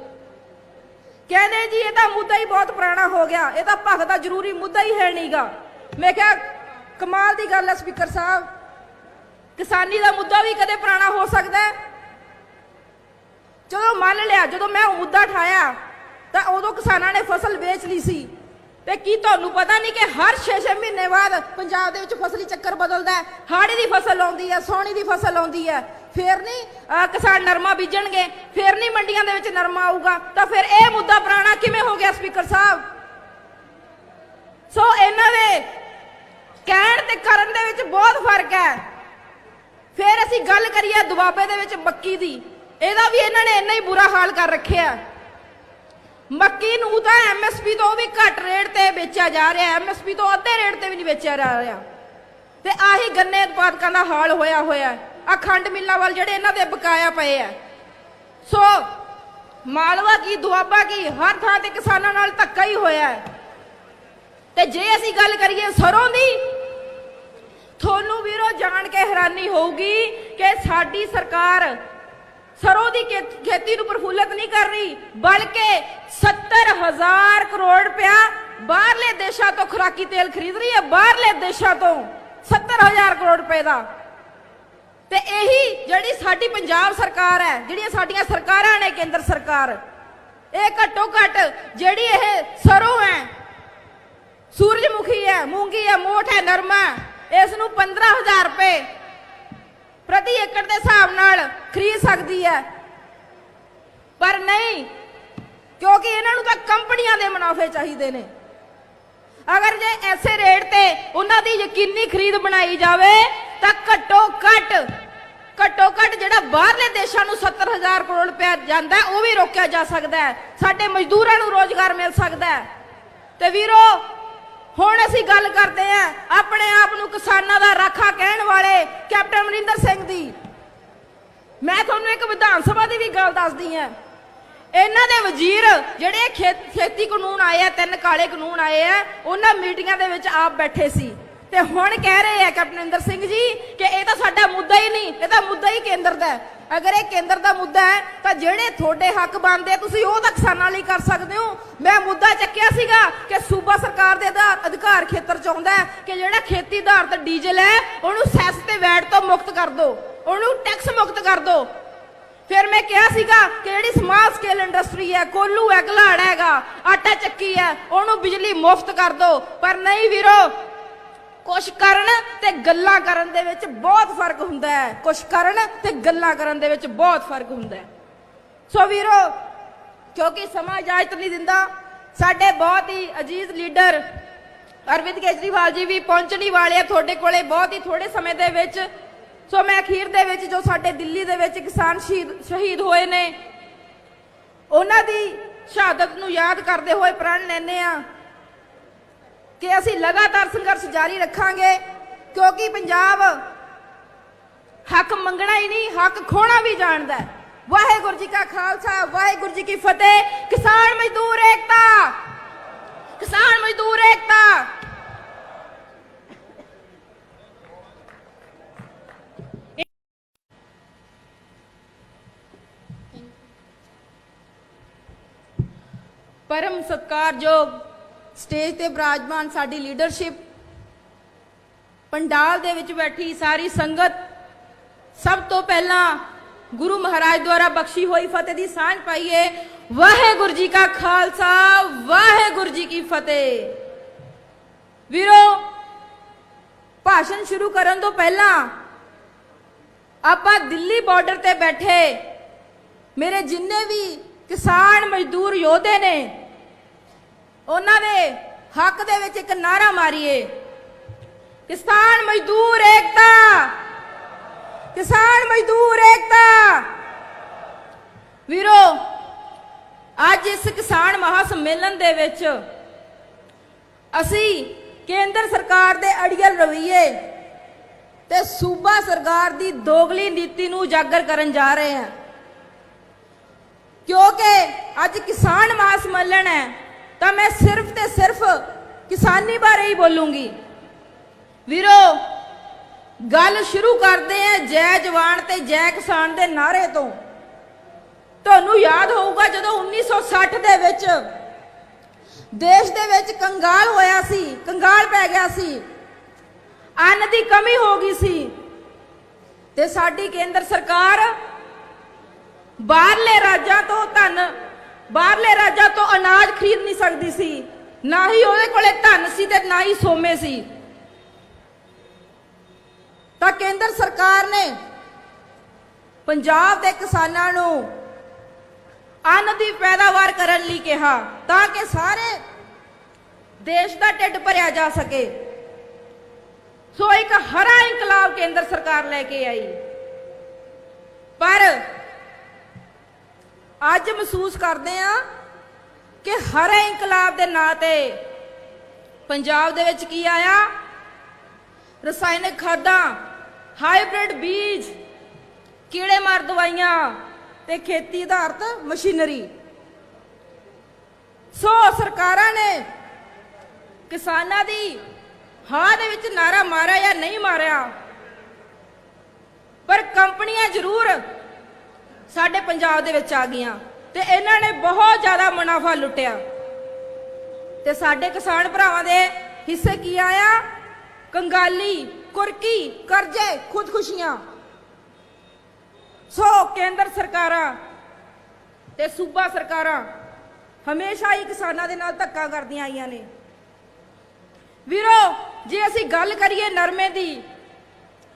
ਕਹਿੰਦੇ ਜੀ ਇਹ ਤਾਂ ਮੁੱਦਾ ਹੀ ਬਹੁਤ ਪੁਰਾਣਾ ਹੋ ਗਿਆ, ਇਹ ਤਾਂ ਭਗਦਾ ਜ਼ਰੂਰੀ ਮੁੱਦਾ ਹੀ ਹੈ ਨਹੀਂਗਾ। ਮੈਂ ਕਿਹਾ ਕਮਾਲ ਦੀ ਗੱਲ ਹੈ ਸਪੀਕਰ ਸਾਹਿਬ, ਕਿਸਾਨੀ ਦਾ ਮੁੱਦਾ ਵੀ ਕਦੇ ਪੁਰਾਣਾ ਹੋ ਸਕਦਾ ਹੈ? ਚਲੋ ਮੰਨ ਲਿਆ ਜਦੋਂ ਮੈਂ ਉਹ ਮੁੱਦਾ ਉਠਾਇਆ ਤਾਂ ਉਦੋਂ ਕਿਸਾਨਾਂ ਨੇ ਫਸਲ ਵੇਚ ਲਈ ਸੀ, ਤੇ ਕੀ ਤੁਹਾਨੂੰ ਪਤਾ ਨਹੀਂ ਕਿ ਹਰ 6-6 ਮਹੀਨੇ ਬਾਅਦ ਪੰਜਾਬ ਦੇ ਵਿੱਚ ਫਸਲੀ ਚੱਕਰ ਬਦਲਦਾ ਹੈ? ਹਾੜੀ ਦੀ ਫਸਲ ਆਉਂਦੀ ਹੈ, ਸੌਣੀ ਦੀ ਫਸਲ ਆਉਂਦੀ ਹੈ, ਫਿਰ ਨਹੀਂ ਕਿਸਾਨ ਨਰਮਾ ਬੀਜਣਗੇ, ਫਿਰ ਨਹੀਂ ਮੰਡੀਆਂ ਦੇ ਵਿੱਚ ਨਰਮਾ ਆਊਗਾ, ਤਾਂ ਫਿਰ ਇਹ ਮੁੱਦਾ ਪੁਰਾਣਾ ਕਿਵੇਂ ਹੋ ਗਿਆ ਸਪੀਕਰ ਸਾਹਿਬ? ਸੋ ਇਹਨਾਂ ਦੇ ਕਹਿਣ ਤੇ ਕਰਨ ਦੇ ਵਿੱਚ ਬਹੁਤ ਫਰਕ ਹੈ। ਫਿਰ ਅਸੀਂ ਗੱਲ ਕਰੀਏ ਦੁਆਬੇ ਦੇ ਵਿੱਚ ਮੱਕੀ ਦੀ, ਇਹਦਾ ਵੀ ਇਹਨਾਂ ਨੇ ਇੰਨਾ ਹੀ ਬੁਰਾ ਹਾਲ ਕਰ ਰੱਖਿਆ। ਮੱਕੀ ਨੂੰ ਤਾਂ ਐਮਐਸਪੀ ਤੋਂ ਵੀ ਘੱਟ ਰੇਟ ਤੇ ਵੇਚਿਆ ਜਾ ਰਿਹਾ, ਐਮਐਸਪੀ ਤੋਂ ਅੱਧੇ ਰੇਟ ਤੇ ਵੀ ਨਹੀਂ ਵੇਚਿਆ ਜਾ ਰਿਹਾ। ਤੇ ਆਹੀ ਗੰਨੇ ਉਤਪਾਦਕਾਂ ਦਾ ਹਾਲ ਹੋਇਆ ਆ ਖੰਡ ਮਿੱਲਾਂ ਵੱਲ ਜਿਹੜੇ ਇਹਨਾਂ ਦੇ ਬਕਾਇਆ ਪਏ ਆ। ਸੋ ਮਾਲਵਾ ਕੀ, ਦੁਆਬਾ ਕੀ, ਹਰ ਥਾਂ ਤੇ ਕਿਸਾਨਾਂ ਨਾਲ ਧੱਕਾ ਹੀ ਹੋਇਆ ਹੈ। ਤੇ ਜੇ ਅਸੀਂ ਗੱਲ ਕਰੀਏ ਸਰੋਂ ਦੀ, ਤੁਹਾਨੂੰ ਵੀਰੋ ਜਾਣ ਕੇ ਹੈਰਾਨੀ ਹੋਊਗੀ ਕਿ ਸਾਡੀ ਸਰਕਾਰ ਸਰੋਂ ਦੀ ਖੇਤੀ ਨੂੰ ਪ੍ਰਫੁੱਲਤ ਨਹੀਂ ਕਰ ਰਹੀ, ਬਲਕਿ 70,000 ਕਰੋੜ ਰੁਪਇਆ ਬਾਹਰਲੇ ਦੇਸ਼ਾਂ ਤੋਂ ਖੁਰਾਕੀ ਤੇਲ ਖਰੀਦ ਰਹੀ ਹੈ, ਬਾਹਰਲੇ ਦੇਸ਼ਾਂ ਤੋਂ 70,000 ਕਰੋੜ ਰੁਪਏ ਦਾ। ਤੇ ਇਹੀ ਜਿਹੜੀ ਸਾਡੀ ਪੰਜਾਬ ਸਰਕਾਰ ਹੈ, ਜਿਹੜੀਆਂ ਸਾਡੀਆਂ ਸਰਕਾਰਾਂ ਨੇ ਕੇਂਦਰ ਸਰਕਾਰ, ਇਹ ਘੱਟੋ ਘੱਟ ਜਿਹੜੀ ਇਹ ਸਰੋਂ ਹੈ, ਸੂਰਜਮੁਖੀ ਹੈ, ਮੂੰਗੀ ਹੈ, ਮੋਠ ਹੈ, ਨਰਮਾ, ਇਸ ਨੂੰ 15,000 ਰੁਪਏ ਪ੍ਰਤੀ ਏਕੜ ਦੇ ਹਿਸਾਬ ਨਾਲ ਖਰੀਦ ਸਕਦੀ ਹੈ। ਪਰ ਨਹੀਂ, ਕਿਉਂਕਿ ਇਹਨਾਂ ਨੂੰ ਤਾਂ ਕੰਪਨੀਆਂ ਦੇ ਮੁਨਾਫੇ ਚਾਹੀਦੇ ਨੇ। ਅਗਰ ਜੇ ਐਸੇ ਰੇਟ ਤੇ ਉਹਨਾਂ ਦੀ ਯਕੀਨੀ ਖਰੀਦ ਬਣਾਈ ਜਾਵੇ ਤਾਂ ਘੱਟੋ ਘੱਟ ਘੱਟੋ ਘੱਟ ਜਿਹੜਾ ਬਾਹਰਲੇ ਦੇਸ਼ਾਂ ਨੂੰ 70,000 ਕਰੋੜ ਰੁਪਇਆ ਜਾਂਦਾ ਉਹ ਵੀ ਰੋਕਿਆ ਜਾ ਸਕਦਾ ਹੈ। ਸਾਡੇ ਮਜ਼ਦੂਰਾਂ ਨੂੰ ਰੋਜ਼ਗਾਰ ਮਿਲ ਸਕਦਾ ਹੈ। ਤੇ ਵੀਰੋ, ਹੁਣ ਅਸੀਂ ਗੱਲ ਕਰਦੇ ਹਾਂ ਆਪਣੇ ਆਪ ਨੂੰ ਕਿਸਾਨਾਂ ਦਾ ਰਾਖਾ ਕਹਿਣ ਵਾਲੇ ਕੈਪਟਨ ਅਮਰਿੰਦਰ ਸਿੰਘ ਦੀ। ਮੈਂ ਤੁਹਾਨੂੰ ਇੱਕ ਵਿਧਾਨ ਸਭਾ ਦੀ ਵੀ ਗੱਲ ਦੱਸਦੀ ਹਾਂ। ਇਹਨਾਂ ਦੇ ਵਜ਼ੀਰ ਜਿਹੜੇ ਖੇਤੀ ਕਾਨੂੰਨ ਆਏ ਆ, 3 ਕਾਲੇ ਕਾਨੂੰਨ ਆਏ ਆ, ਉਹਨਾਂ ਮੀਟਿੰਗਾਂ ਦੇ ਵਿੱਚ ਆਪ ਬੈਠੇ ਸੀ ਤੇ ਹੁਣ ਕਹਿ ਰਹੇ ਆ ਕੈਪਟਨ ਅਮਰਿੰਦਰ ਸਿੰਘ ਜੀ ਕਿ ਇਹ ਤਾਂ ਸਾਡਾ ਮੁੱਦਾ ਹੀ ਨਹੀਂ, ਇਹ ਤਾਂ ਮੁੱਦਾ ਹੀ ਕੇਂਦਰ ਦਾ ਹੈ। ਅਗਰ ਇਹ ਕੇਂਦਰ ਦਾ ਮੁੱਦਾ ਹੈ ਤਾਂ ਜਿਹੜੇ ਤੁਹਾਡੇ ਹੱਕ ਬਣਦੇ ਤੁਸੀਂ ਉਹ ਤਾਂ ਕਿਸਾਨਾਂ ਲਈ ਕਰ ਸਕਦੇ ਹੋ। ਮੈਂ ਮੁੱਦਾ ਚੱਕਿਆ ਸੀਗਾ ਕਿ ਸੂਬਾ ਸਰਕਾਰ ਦੇ ਅਧਿਕਾਰ ਖੇਤਰ ਚ ਆਉਂਦਾ ਕਿ ਜਿਹੜਾ ਖੇਤੀ ਆਧਾਰਿਤ ਡੀਜ਼ਲ ਹੈ ਉਹਨੂੰ ਸੈਸ ਤੇ ਵੈਟ ਤੋਂ ਮੁਕਤ ਕਰ ਦਿਓ, ਉਹਨੂੰ ਟੈਕਸ ਮੁਕਤ ਕਰ ਦਿਓ। ਫਿਰ ਮੈਂ ਕਿਹਾ ਸੀਗਾ ਕਿ ਜਿਹੜੀ ਸਮਾਲ ਸਕੇਲ ਇੰਡਸਟਰੀ ਹੈ, ਕੋਲੂ ਹੈ, ਘਲਾੜ ਹੈਗਾ, ਆਟਾ ਚੱਕੀ ਹੈ, ਉਹਨੂੰ ਬਿਜਲੀ ਮੁਫਤ ਕਰ ਦਿਓ। ਪਰ ਨਹੀਂ ਵੀਰੋ, ਕੁਛ ਕਰਨ ਤੇ ਗੱਲਾਂ ਕਰਨ ਦੇ ਵਿੱਚ ਬਹੁਤ ਫਰਕ ਹੁੰਦਾ ਹੈ। ਕੁਛ ਕਰਨ ਤੇ ਗੱਲਾਂ ਕਰਨ ਦੇ ਵਿੱਚ ਬਹੁਤ ਫਰਕ ਹੁੰਦਾ ਹੈ। ਸੋ ਵੀਰੋ, ਕਿਉਂਕਿ ਸਮਾਂ ਇਜਾਜ਼ਤ ਨਹੀਂ ਦਿੰਦਾ, ਸਾਡੇ ਬਹੁਤ ਹੀ ਅਜੀਜ਼ ਲੀਡਰ ਅਰਵਿੰਦ ਕੇਜਰੀਵਾਲ ਜੀ ਵੀ ਪਹੁੰਚਣ ਹੀ ਵਾਲੇ ਆ ਤੁਹਾਡੇ ਕੋਲੇ ਬਹੁਤ ਹੀ ਥੋੜੇ ਸਮੇਂ ਦੇ ਵਿੱਚ। ਸੋ ਮੈਂ ਅਖੀਰ ਦੇ ਵਿੱਚ ਜੋ ਸਾਡੇ ਦਿੱਲੀ ਦੇ ਵਿੱਚ ਕਿਸਾਨ ਸ਼ਹੀਦ ਹੋਏ ਨੇ ਉਹਨਾਂ ਦੀ ਸ਼ਹਾਦਤ ਨੂੰ ਯਾਦ ਕਰਦੇ ਹੋਏ ਪ੍ਰਣ ਲੈਂਦੇ ਆ ਕਿ ਅਸੀਂ ਲਗਾਤਾਰ ਸੰਘਰਸ਼ ਜਾਰੀ ਰੱਖਾਂਗੇ, ਕਿਉਂਕਿ ਪੰਜਾਬ ਹੱਕ ਮੰਗਣਾ ਹੀ ਨਹੀਂ, ਹੱਕ ਖੋਣਾ ਵੀ ਜਾਣਦਾ ਹੈ। ਵਾਹਿਗੁਰੂ ਜੀ ਕਾ ਖਾਲਸਾ, ਵਾਹਿਗੁਰੂ ਜੀ ਕੀ ਫਤਿਹ। ਕਿਸਾਨ ਮਜ਼ਦੂਰ ਏਕਤਾ, ਕਿਸਾਨ ਮਜ਼ਦੂਰ ਏਕਤਾ। परम सत्कारयोग स्टेज ते विराजमान साडी लीडरशिप, पंडाल दे विच बैठी सारी संगत, सब तो पहला गुरु महाराज द्वारा बख्शी हुई फतेह दी सांझ पाईए। वाहेगुरु जी का खालसा, वाहेगुरु जी की फतेह। वीरो, भाषण शुरू करन तो पहला आपां दिल्ली बॉर्डर ते बैठे मेरे जिन्ने भी किसान मजदूर योधे ने उन्हां दे हक दे विच एक नारा मारीए, किसान मजदूर एकता, किसान मजदूर एकता। वीरो, आज इस किसान महासम्मेलन दे विच असी केंद्र सरकार दे अड़ियल रवैये ते सूबा सरकार दी दोगली नीति नूं उजागर करन जा रहे हैं, क्योंकि अज किसान महासम्मेलन है तो मैं सिर्फ ते सिर्फ किसानी बारे ही बोलूंगी। वीरो, गल शुरू करते हैं जय जवान ते जय किसान दे नारे तो। तुहानूं याद होऊगा जदों 1960 दे विच देश दे विच कंगाल होया सी, कंगाल पै गया सी, अन्न दी कमी हो गई सी ते साडी केंद्र सरकार बाहरले राज्यां तो धन, बाहरले राज्यां तो अनाज खरीद नहीं सकती सी, ना ही उहदे कोले धन सी ते ना ही सोमे सी। तां केंद्र सरकार ने पंजाब दे किसानां नूं अन्न दी पैदावार करन लई कहा ताकि सारे देश दा ढिड भरिया जा सके। सो एक हरा इंकलाब केंद्र सरकार लेके आई, पर आज महसूस करते हैं कि हरे इंकलाब के नां ते पंजाब दे विच की आया, रसायनिक खादां, हाईब्रिड बीज, कीड़े मार दवाइयां ते खेती आधारित मशीनरी। सो सरकारां ने किसानां दी हां दे विच नारा मारिया या नहीं मारिया, पर कंपनियां जरूर साडे पंजाब दे विच आ गईयां ते इन्हां ने बहुत ज्यादा मुनाफा लुटिया ते साडे किसान भरावां दे हिस्से की आया, कंगाली, कुरकी, करजे, खुदकुशियां। सो केंद्र सरकारां ते सूबा सरकारां हमेशा ही किसानां दे नाल धक्का करदियां आईयां ने। वीरो, जे असीं गल करिए नरमे दी,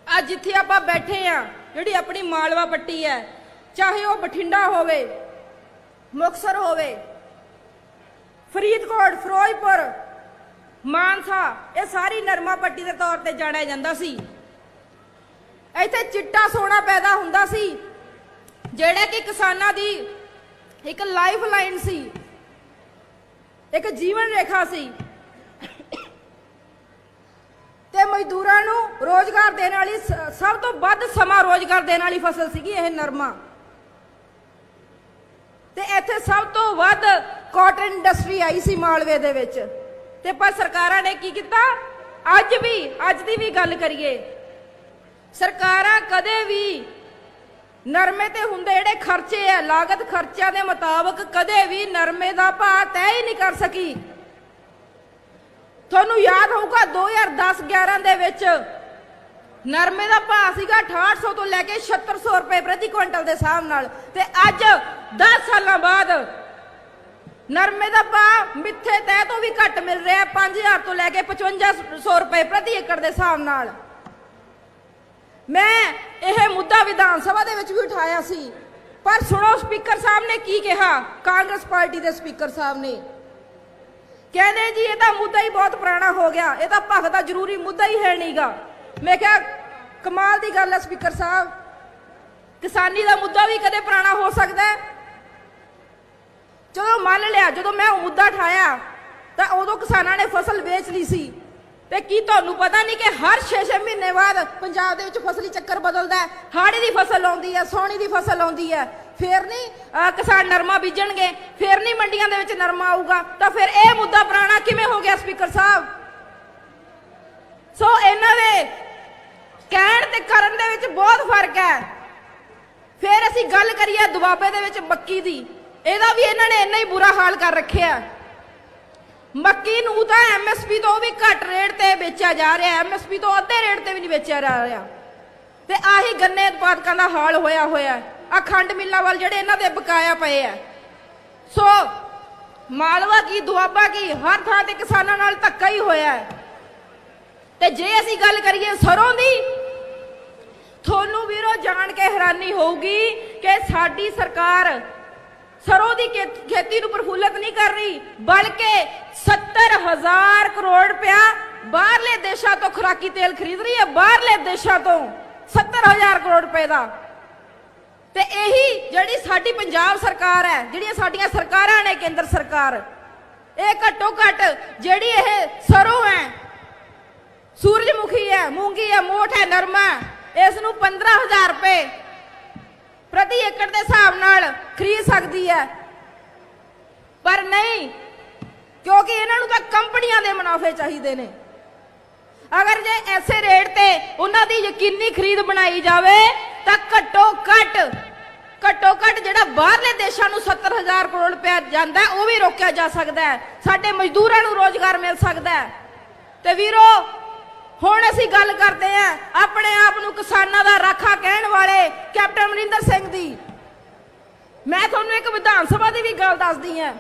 अज जिथे आपां बैठे आ, जिहड़ी अपनी मालवा पट्टी है, चाहे वह बठिंडा होवे, मुक्तसर होवे, फरीदकोट, फिरोजपुर, मानसा, ये सारी नरमा पट्टी के तौर पर जाना जाता सी। ਇੱਥੇ ਚਿੱਟਾ ਸੋਨਾ ਪੈਦਾ ਹੁੰਦਾ ਸੀ, ਜਿਹੜਾ ਕਿ ਕਿਸਾਨਾਂ ਦੀ ਇੱਕ ਲਾਈਫ ਲਾਈਨ ਸੀ, ਇੱਕ ਜੀਵਨ ਰੇਖਾ ਸੀ ਤੇ ਮਜ਼ਦੂਰਾਂ ਨੂੰ ਰੋਜ਼ਗਾਰ ਦੇਣ ਵਾਲੀ ਸਭ ਤੋਂ ਵੱਧ ਸਮਾਂ ਰੋਜ਼ਗਾਰ ਦੇਣ ਵਾਲੀ ਫਸਲ ਸੀਗੀ ਇਹ ਨਰਮਾ। ਤੇ ਇੱਥੇ ਸਭ ਤੋਂ ਵੱਧ ਕਾਟਨ ਇੰਡਸਟਰੀ ਆਈ ਸੀ ਮਾਲਵੇ ਦੇ ਵਿੱਚ। ਤੇ ਪਰ ਸਰਕਾਰਾਂ ਨੇ ਕੀ ਕੀਤਾ? ਅੱਜ ਦੀ ਵੀ ਗੱਲ ਕਰੀਏ, ਸਰਕਾਰਾਂ ਕਦੇ ਵੀ ਨਰਮੇ ਤੇ ਹੁੰਦੇ ਜਿਹੜੇ ਖਰਚੇ ਆ, ਲਾਗਤ ਖਰਚਿਆਂ ਦੇ ਮੁਤਾਬਕ ਕਦੇ ਵੀ ਨਰਮੇ ਦਾ ਭਾਅ ਤੈਅ ਹੀ ਨਹੀਂ ਕਰ ਸਕੀ। ਤੁਹਾਨੂੰ ਯਾਦ ਹੋਊਗਾ 2010-11 ਦੇ ਵਿੱਚ ਨਰਮੇ ਦਾ ਭਾਅ ਸੀਗਾ 6800 ਤੋਂ ਲੈ ਕੇ 7600 ਰੁਪਏ ਪ੍ਰਤੀ ਕੁਇੰਟਲ ਦੇ ਹਿਸਾਬ ਨਾਲ, ਤੇ ਅੱਜ 10 ਸਾਲਾਂ ਬਾਅਦ ਨਰਮੇ ਦਾ ਭਾਅ ਮਿੱਥੇ ਤੈਅ ਤੋਂ ਵੀ ਘੱਟ ਮਿਲ ਰਿਹਾ 5000 ਤੋਂ ਲੈ ਕੇ 5500 ਰੁਪਏ ਪ੍ਰਤੀ ਏਕੜ ਦੇ ਹਿਸਾਬ ਨਾਲ। ਮੈਂ ਇਹ ਮੁੱਦਾ ਵਿਧਾਨ ਸਭਾ ਦੇ ਵਿੱਚ ਵੀ ਉਠਾਇਆ ਸੀ, ਪਰ ਸੁਣੋ ਸਪੀਕਰ ਸਾਹਿਬ ਨੇ ਕੀ ਕਿਹਾ। ਕਾਂਗਰਸ ਪਾਰਟੀ ਦੇ ਸਪੀਕਰ ਸਾਹਿਬ ਨੇ ਕਹਿੰਦੇ ਜੀ ਇਹ ਤਾਂ ਮੁੱਦਾ ਹੀ ਬਹੁਤ ਪੁਰਾਣਾ ਹੋ ਗਿਆ, ਇਹ ਤਾਂ ਭਗਦਾ ਜ਼ਰੂਰੀ ਮੁੱਦਾ ਹੀ ਹੈ ਨਹੀਂਗਾ। ਮੈਂ ਕਿਹਾ ਕਮਾਲ ਦੀ ਗੱਲ ਹੈ ਸਪੀਕਰ ਸਾਹਿਬ, ਕਿਸਾਨੀ ਦਾ ਮੁੱਦਾ ਵੀ ਕਦੇ ਪੁਰਾਣਾ ਹੋ ਸਕਦਾ ਹੈ? ਚਲੋ ਮੰਨ ਲਿਆ ਜਦੋਂ ਮੈਂ ਉਹ ਮੁੱਦਾ ਉਠਾਇਆ ਤਾਂ ਉਦੋਂ ਕਿਸਾਨਾਂ ਨੇ ਫਸਲ ਵੇਚ ਲਈ ਸੀ, ਤੇ ਕੀ ਤੁਹਾਨੂੰ ਪਤਾ ਨਹੀਂ ਕਿ ਹਰ 6-6 ਮਹੀਨੇ ਬਾਅਦ ਪੰਜਾਬ ਦੇ ਵਿੱਚ ਫਸਲੀ ਚੱਕਰ ਬਦਲਦਾ ਹੈ। ਹਾੜੀ ਦੀ ਫਸਲ ਆਉਂਦੀ ਹੈ, ਸੌਣੀ ਦੀ ਫਸਲ ਆਉਂਦੀ ਹੈ, ਫੇਰ ਨਹੀਂ ਕਿਸਾਨ ਨਰਮਾ ਬੀਜਣਗੇ, ਫੇਰ ਨਹੀਂ ਮੰਡੀਆਂ ਦੇ ਵਿੱਚ ਨਰਮਾ ਆਊਗਾ, ਤਾਂ ਫਿਰ ਇਹ ਮੁੱਦਾ ਪੁਰਾਣਾ ਕਿਵੇਂ ਹੋ ਗਿਆ ਸਪੀਕਰ ਸਾਹਿਬ? ਸੋ ਇਹਨਾਂ ਦੇ ਕਹਿਣ ਤੇ ਕਰਨ ਦੇ ਵਿੱਚ ਬਹੁਤ ਫਰਕ ਹੈ। ਫਿਰ ਅਸੀਂ ਗੱਲ ਕਰੀਏ ਦੁਆਬੇ ਦੇ ਵਿੱਚ ਮੱਕੀ ਦੀ, ਇਹਦਾ ਵੀ ਇਹਨਾਂ ਨੇ ਇੰਨਾ ਹੀ ਬੁਰਾ ਹਾਲ ਕਰ ਰੱਖਿਆ। ਮੱਕੀ ਨੂੰ ਤਾਂ ਐਮਐਸਪੀ ਤੋਂ ਵੀ ਘੱਟ ਰੇਟ ਤੇ ਵੇਚਿਆ ਜਾ ਰਿਹਾ, ਐਮਐਸਪੀ ਤੋਂ ਅੱਧੇ ਰੇਟ ਤੇ ਵੀ ਨਹੀਂ ਵੇਚਿਆ ਜਾ ਰਿਹਾ। ਤੇ ਆਹੀ ਗੰਨੇ ਉਤਪਾਦਕਾਂ ਦਾ ਹਾਲ ਹੋਇਆ ਆ ਖੰਡ ਮਿੱਲਾਂ ਵੱਲ ਜਿਹੜੇ ਇਹਨਾਂ ਦੇ ਬਕਾਇਆ ਪਏ ਆ। ਸੋ ਮਾਲਵਾ ਕੀ ਦੁਆਬਾ ਕੀ ਹਰ ਥਾਂ ਤੇ ਕਿਸਾਨਾਂ ਨਾਲ ਧੱਕਾ ਹੀ ਹੋਇਆ ਹੈ। ਤੇ ਜੇ ਅਸੀਂ ਗੱਲ ਕਰੀਏ ਸਰੋਂ ਦੀ, ਤੁਹਾਨੂੰ ਵੀਰੋ ਜਾਣ ਕੇ ਹੈਰਾਨੀ ਹੋਊਗੀ ਕਿ ਸਾਡੀ ਸਰਕਾਰ ਸਰੋਂ ਦੀ ਖੇਤੀ ਨੂੰ ਪ੍ਰਫੁੱਲਤ ਨਹੀਂ ਕਰ ਰਹੀ, ਬਲਕਿ 70,000 ਕਰੋੜ ਰੁਪਇਆ ਬਾਹਰਲੇ ਦੇਸ਼ਾਂ ਤੋਂ ਖੁਰਾਕੀ ਤੇਲ ਖਰੀਦ ਰਹੀ ਹੈ, ਬਾਹਰਲੇ ਦੇਸ਼ਾਂ ਤੋਂ 70,000 ਕਰੋੜ ਰੁਪਏ ਦਾ। ਤੇ ਇਹੀ ਜਿਹੜੀ ਸਾਡੀ ਪੰਜਾਬ ਸਰਕਾਰ ਹੈ, ਜਿਹੜੀਆਂ ਸਾਡੀਆਂ ਸਰਕਾਰਾਂ ਨੇ ਕੇਂਦਰ ਸਰਕਾਰ, ਇਹ ਘੱਟੋ ਘੱਟ ਜਿਹੜੀ ਇਹ ਸਰੋਂ ਹੈ, ਸੂਰਜਮੁਖੀ ਹੈ, ਮੂੰਗੀ ਹੈ, ਮੋਠ ਹੈ, ਨਰਮਾ, ਇਸ ਨੂੰ 15,000 ਰੁਪਏ ਪ੍ਰਤੀ ਏਕੜ ਦੇ ਹਿਸਾਬ ਨਾਲ ਖਰੀਦ ਸਕਦੀ ਹੈ। ਪਰ ਨਹੀਂ, ਕਿਉਂਕਿ ਇਹਨਾਂ ਨੂੰ ਤਾਂ ਕੰਪਨੀਆਂ ਦੇ ਮੁਨਾਫੇ ਚਾਹੀਦੇ ਨੇ। ਅਗਰ ਜੇ ਐਸੇ ਰੇਟ ਤੇ ਉਹਨਾਂ ਦੀ ਯਕੀਨੀ ਖਰੀਦ ਬਣਾਈ ਜਾਵੇ ਤਾਂ ਘੱਟੋ ਘੱਟ ਜਿਹੜਾ ਬਾਹਰਲੇ ਦੇਸ਼ਾਂ ਨੂੰ 70,000 ਕਰੋੜ ਰੁਪਏ ਜਾਂਦਾ ਉਹ ਵੀ ਰੋਕਿਆ ਜਾ ਸਕਦਾ ਹੈ, ਸਾਡੇ ਮਜ਼ਦੂਰਾਂ ਨੂੰ ਰੋਜ਼ਗਾਰ ਮਿਲ ਸਕਦਾ ਹੈ। ਤੇ ਵੀਰੋ ਹੁਣ ਅਸੀਂ ਗੱਲ ਕਰਦੇ ਹਾਂ ਆਪਣੇ ਆਪ ਨੂੰ ਕਿਸਾਨਾਂ ਦਾ ਰਾਖਾ ਕਹਿਣ ਵਾਲੇ ਕੈਪਟਨ ਅਮਰਿੰਦਰ ਸਿੰਘ ਦੀ। ਮੈਂ ਤੁਹਾਨੂੰ ਇੱਕ ਵਿਧਾਨ ਸਭਾ ਦੀ ਵੀ ਗੱਲ ਦੱਸਦੀ ਹਾਂ।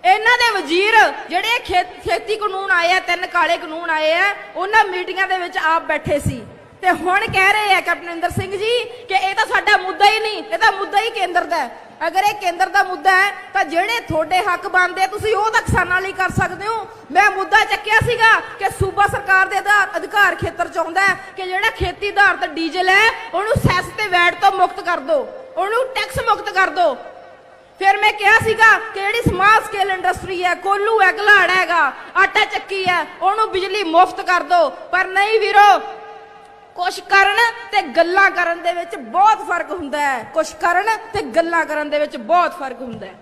ਇਹਨਾਂ ਦੇ ਵਜ਼ੀਰ ਜਿਹੜੇ ਖੇਤੀ ਕਾਨੂੰਨ ਆਏ ਆ, 3 ਕਾਲੇ ਕਾਨੂੰਨ ਆਏ ਆ, ਉਹਨਾਂ ਮੀਟਿੰਗਾਂ ਦੇ ਵਿੱਚ ਆਪ ਬੈਠੇ ਸੀ ਤੇ ਹੁਣ ਕਹਿ ਰਹੇ ਆ ਕੈਪਟਨ ਅਮਰਿੰਦਰ ਸਿੰਘ ਜੀ ਕਿ ਇਹ ਤਾਂ ਸਾਡਾ ਮੁੱਦਾ ਹੀ ਨਹੀਂ, ਇਹ ਤਾਂ ਮੁੱਦਾ ਹੀ ਕੇਂਦਰ ਦਾ ਹੈ। ਅਗਰ ਇਹ ਕੇਂਦਰ ਦਾ ਮੁੱਦਾ ਹੈ ਤਾਂ ਜਿਹੜੇ ਤੁਹਾਡੇ ਹੱਕ ਬਣਦੇ ਤੁਸੀਂ ਉਹ ਤਾਂ ਕਿਸਾਨਾਂ ਲਈ ਕਰ ਸਕਦੇ ਹੋ। ਮੈਂ ਮੁੱਦਾ ਚੱਕਿਆ ਸੀਗਾ ਕਿ ਸੂਬਾ ਸਰਕਾਰ ਦੇ ਅਧਿਕਾਰ ਖੇਤਰ ਚ ਆਉਂਦਾ ਕਿ ਜਿਹੜਾ ਖੇਤੀ ਆਧਾਰਿਤ ਡੀਜ਼ਲ ਹੈ ਉਹਨੂੰ ਸੈਸ ਤੇ ਵੈਟ ਤੋਂ ਮੁਕਤ ਕਰ ਦਿਓ, ਉਹਨੂੰ ਟੈਕਸ ਮੁਕਤ ਕਰ ਦਿਓ। ਫਿਰ ਮੈਂ ਕਿਹਾ ਸੀਗਾ ਕਿ ਜਿਹੜੀ ਸਮਾਲ ਸਕੇਲ ਇੰਡਸਟਰੀ ਹੈ, ਕੋਲੂ ਹੈ, ਘਲਾੜ ਹੈਗਾ, ਆਟਾ ਚੱਕੀ ਹੈ, ਉਹਨੂੰ ਬਿਜਲੀ ਮੁਫਤ ਕਰ ਦਿਓ। ਪਰ ਨਹੀਂ ਵੀਰੋ, ਕੁਛ ਕਰਨ ਤੇ ਗੱਲਾਂ ਕਰਨ ਦੇ ਵਿੱਚ ਬਹੁਤ ਫਰਕ ਹੁੰਦਾ ਹੈ। ਕੁਛ ਕਰਨ ਤੇ ਗੱਲਾਂ ਕਰਨ ਦੇ ਵਿੱਚ ਬਹੁਤ ਫਰਕ ਹੁੰਦਾ ਹੈ।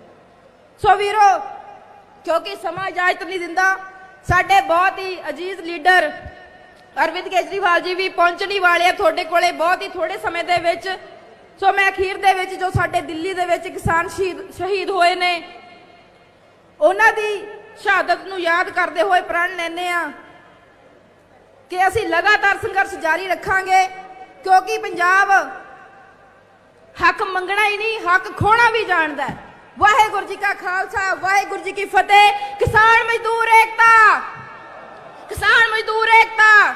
ਸੋ ਵੀਰੋ, ਕਿਉਂਕਿ ਸਮਾਂ ਇਜਾਜ਼ਤ ਨਹੀਂ ਦਿੰਦਾ, ਸਾਡੇ ਬਹੁਤ ਹੀ ਅਜੀਜ਼ ਲੀਡਰ ਅਰਵਿੰਦ ਕੇਜਰੀਵਾਲ ਜੀ ਵੀ ਪਹੁੰਚਣ ਹੀ ਵਾਲੇ ਆ ਤੁਹਾਡੇ ਕੋਲੇ ਬਹੁਤ ਹੀ ਥੋੜੇ ਸਮੇਂ ਦੇ ਵਿੱਚ। ਸੋ ਮੈਂ ਅਖੀਰ ਦੇ ਵਿੱਚ ਜੋ ਸਾਡੇ ਦਿੱਲੀ ਦੇ ਵਿੱਚ ਕਿਸਾਨ ਸ਼ਹੀਦ ਹੋਏ ਨੇ ਉਹਨਾਂ ਦੀ ਸ਼ਹਾਦਤ ਨੂੰ ਯਾਦ ਕਰਦੇ ਹੋਏ ਪ੍ਰਣ ਲੈਂਦੇ ਆ ਕਿ ਅਸੀਂ ਲਗਾਤਾਰ ਸੰਘਰਸ਼ ਜਾਰੀ ਰੱਖਾਂਗੇ, ਕਿਉਂਕਿ ਪੰਜਾਬ ਹੱਕ ਮੰਗਣਾ ਹੀ ਨਹੀਂ, ਹੱਕ ਖੋਣਾ ਵੀ ਜਾਣਦਾ ਹੈ। ਵਾਹਿਗੁਰੂ ਜੀ ਕਾ ਖਾਲਸਾ, ਵਾਹਿਗੁਰੂ ਜੀ ਕੀ ਫਤਿਹ। ਕਿਸਾਨ ਮਜ਼ਦੂਰ ਏਕਤਾ, ਕਿਸਾਨ ਮਜ਼ਦੂਰ ਏਕਤਾ।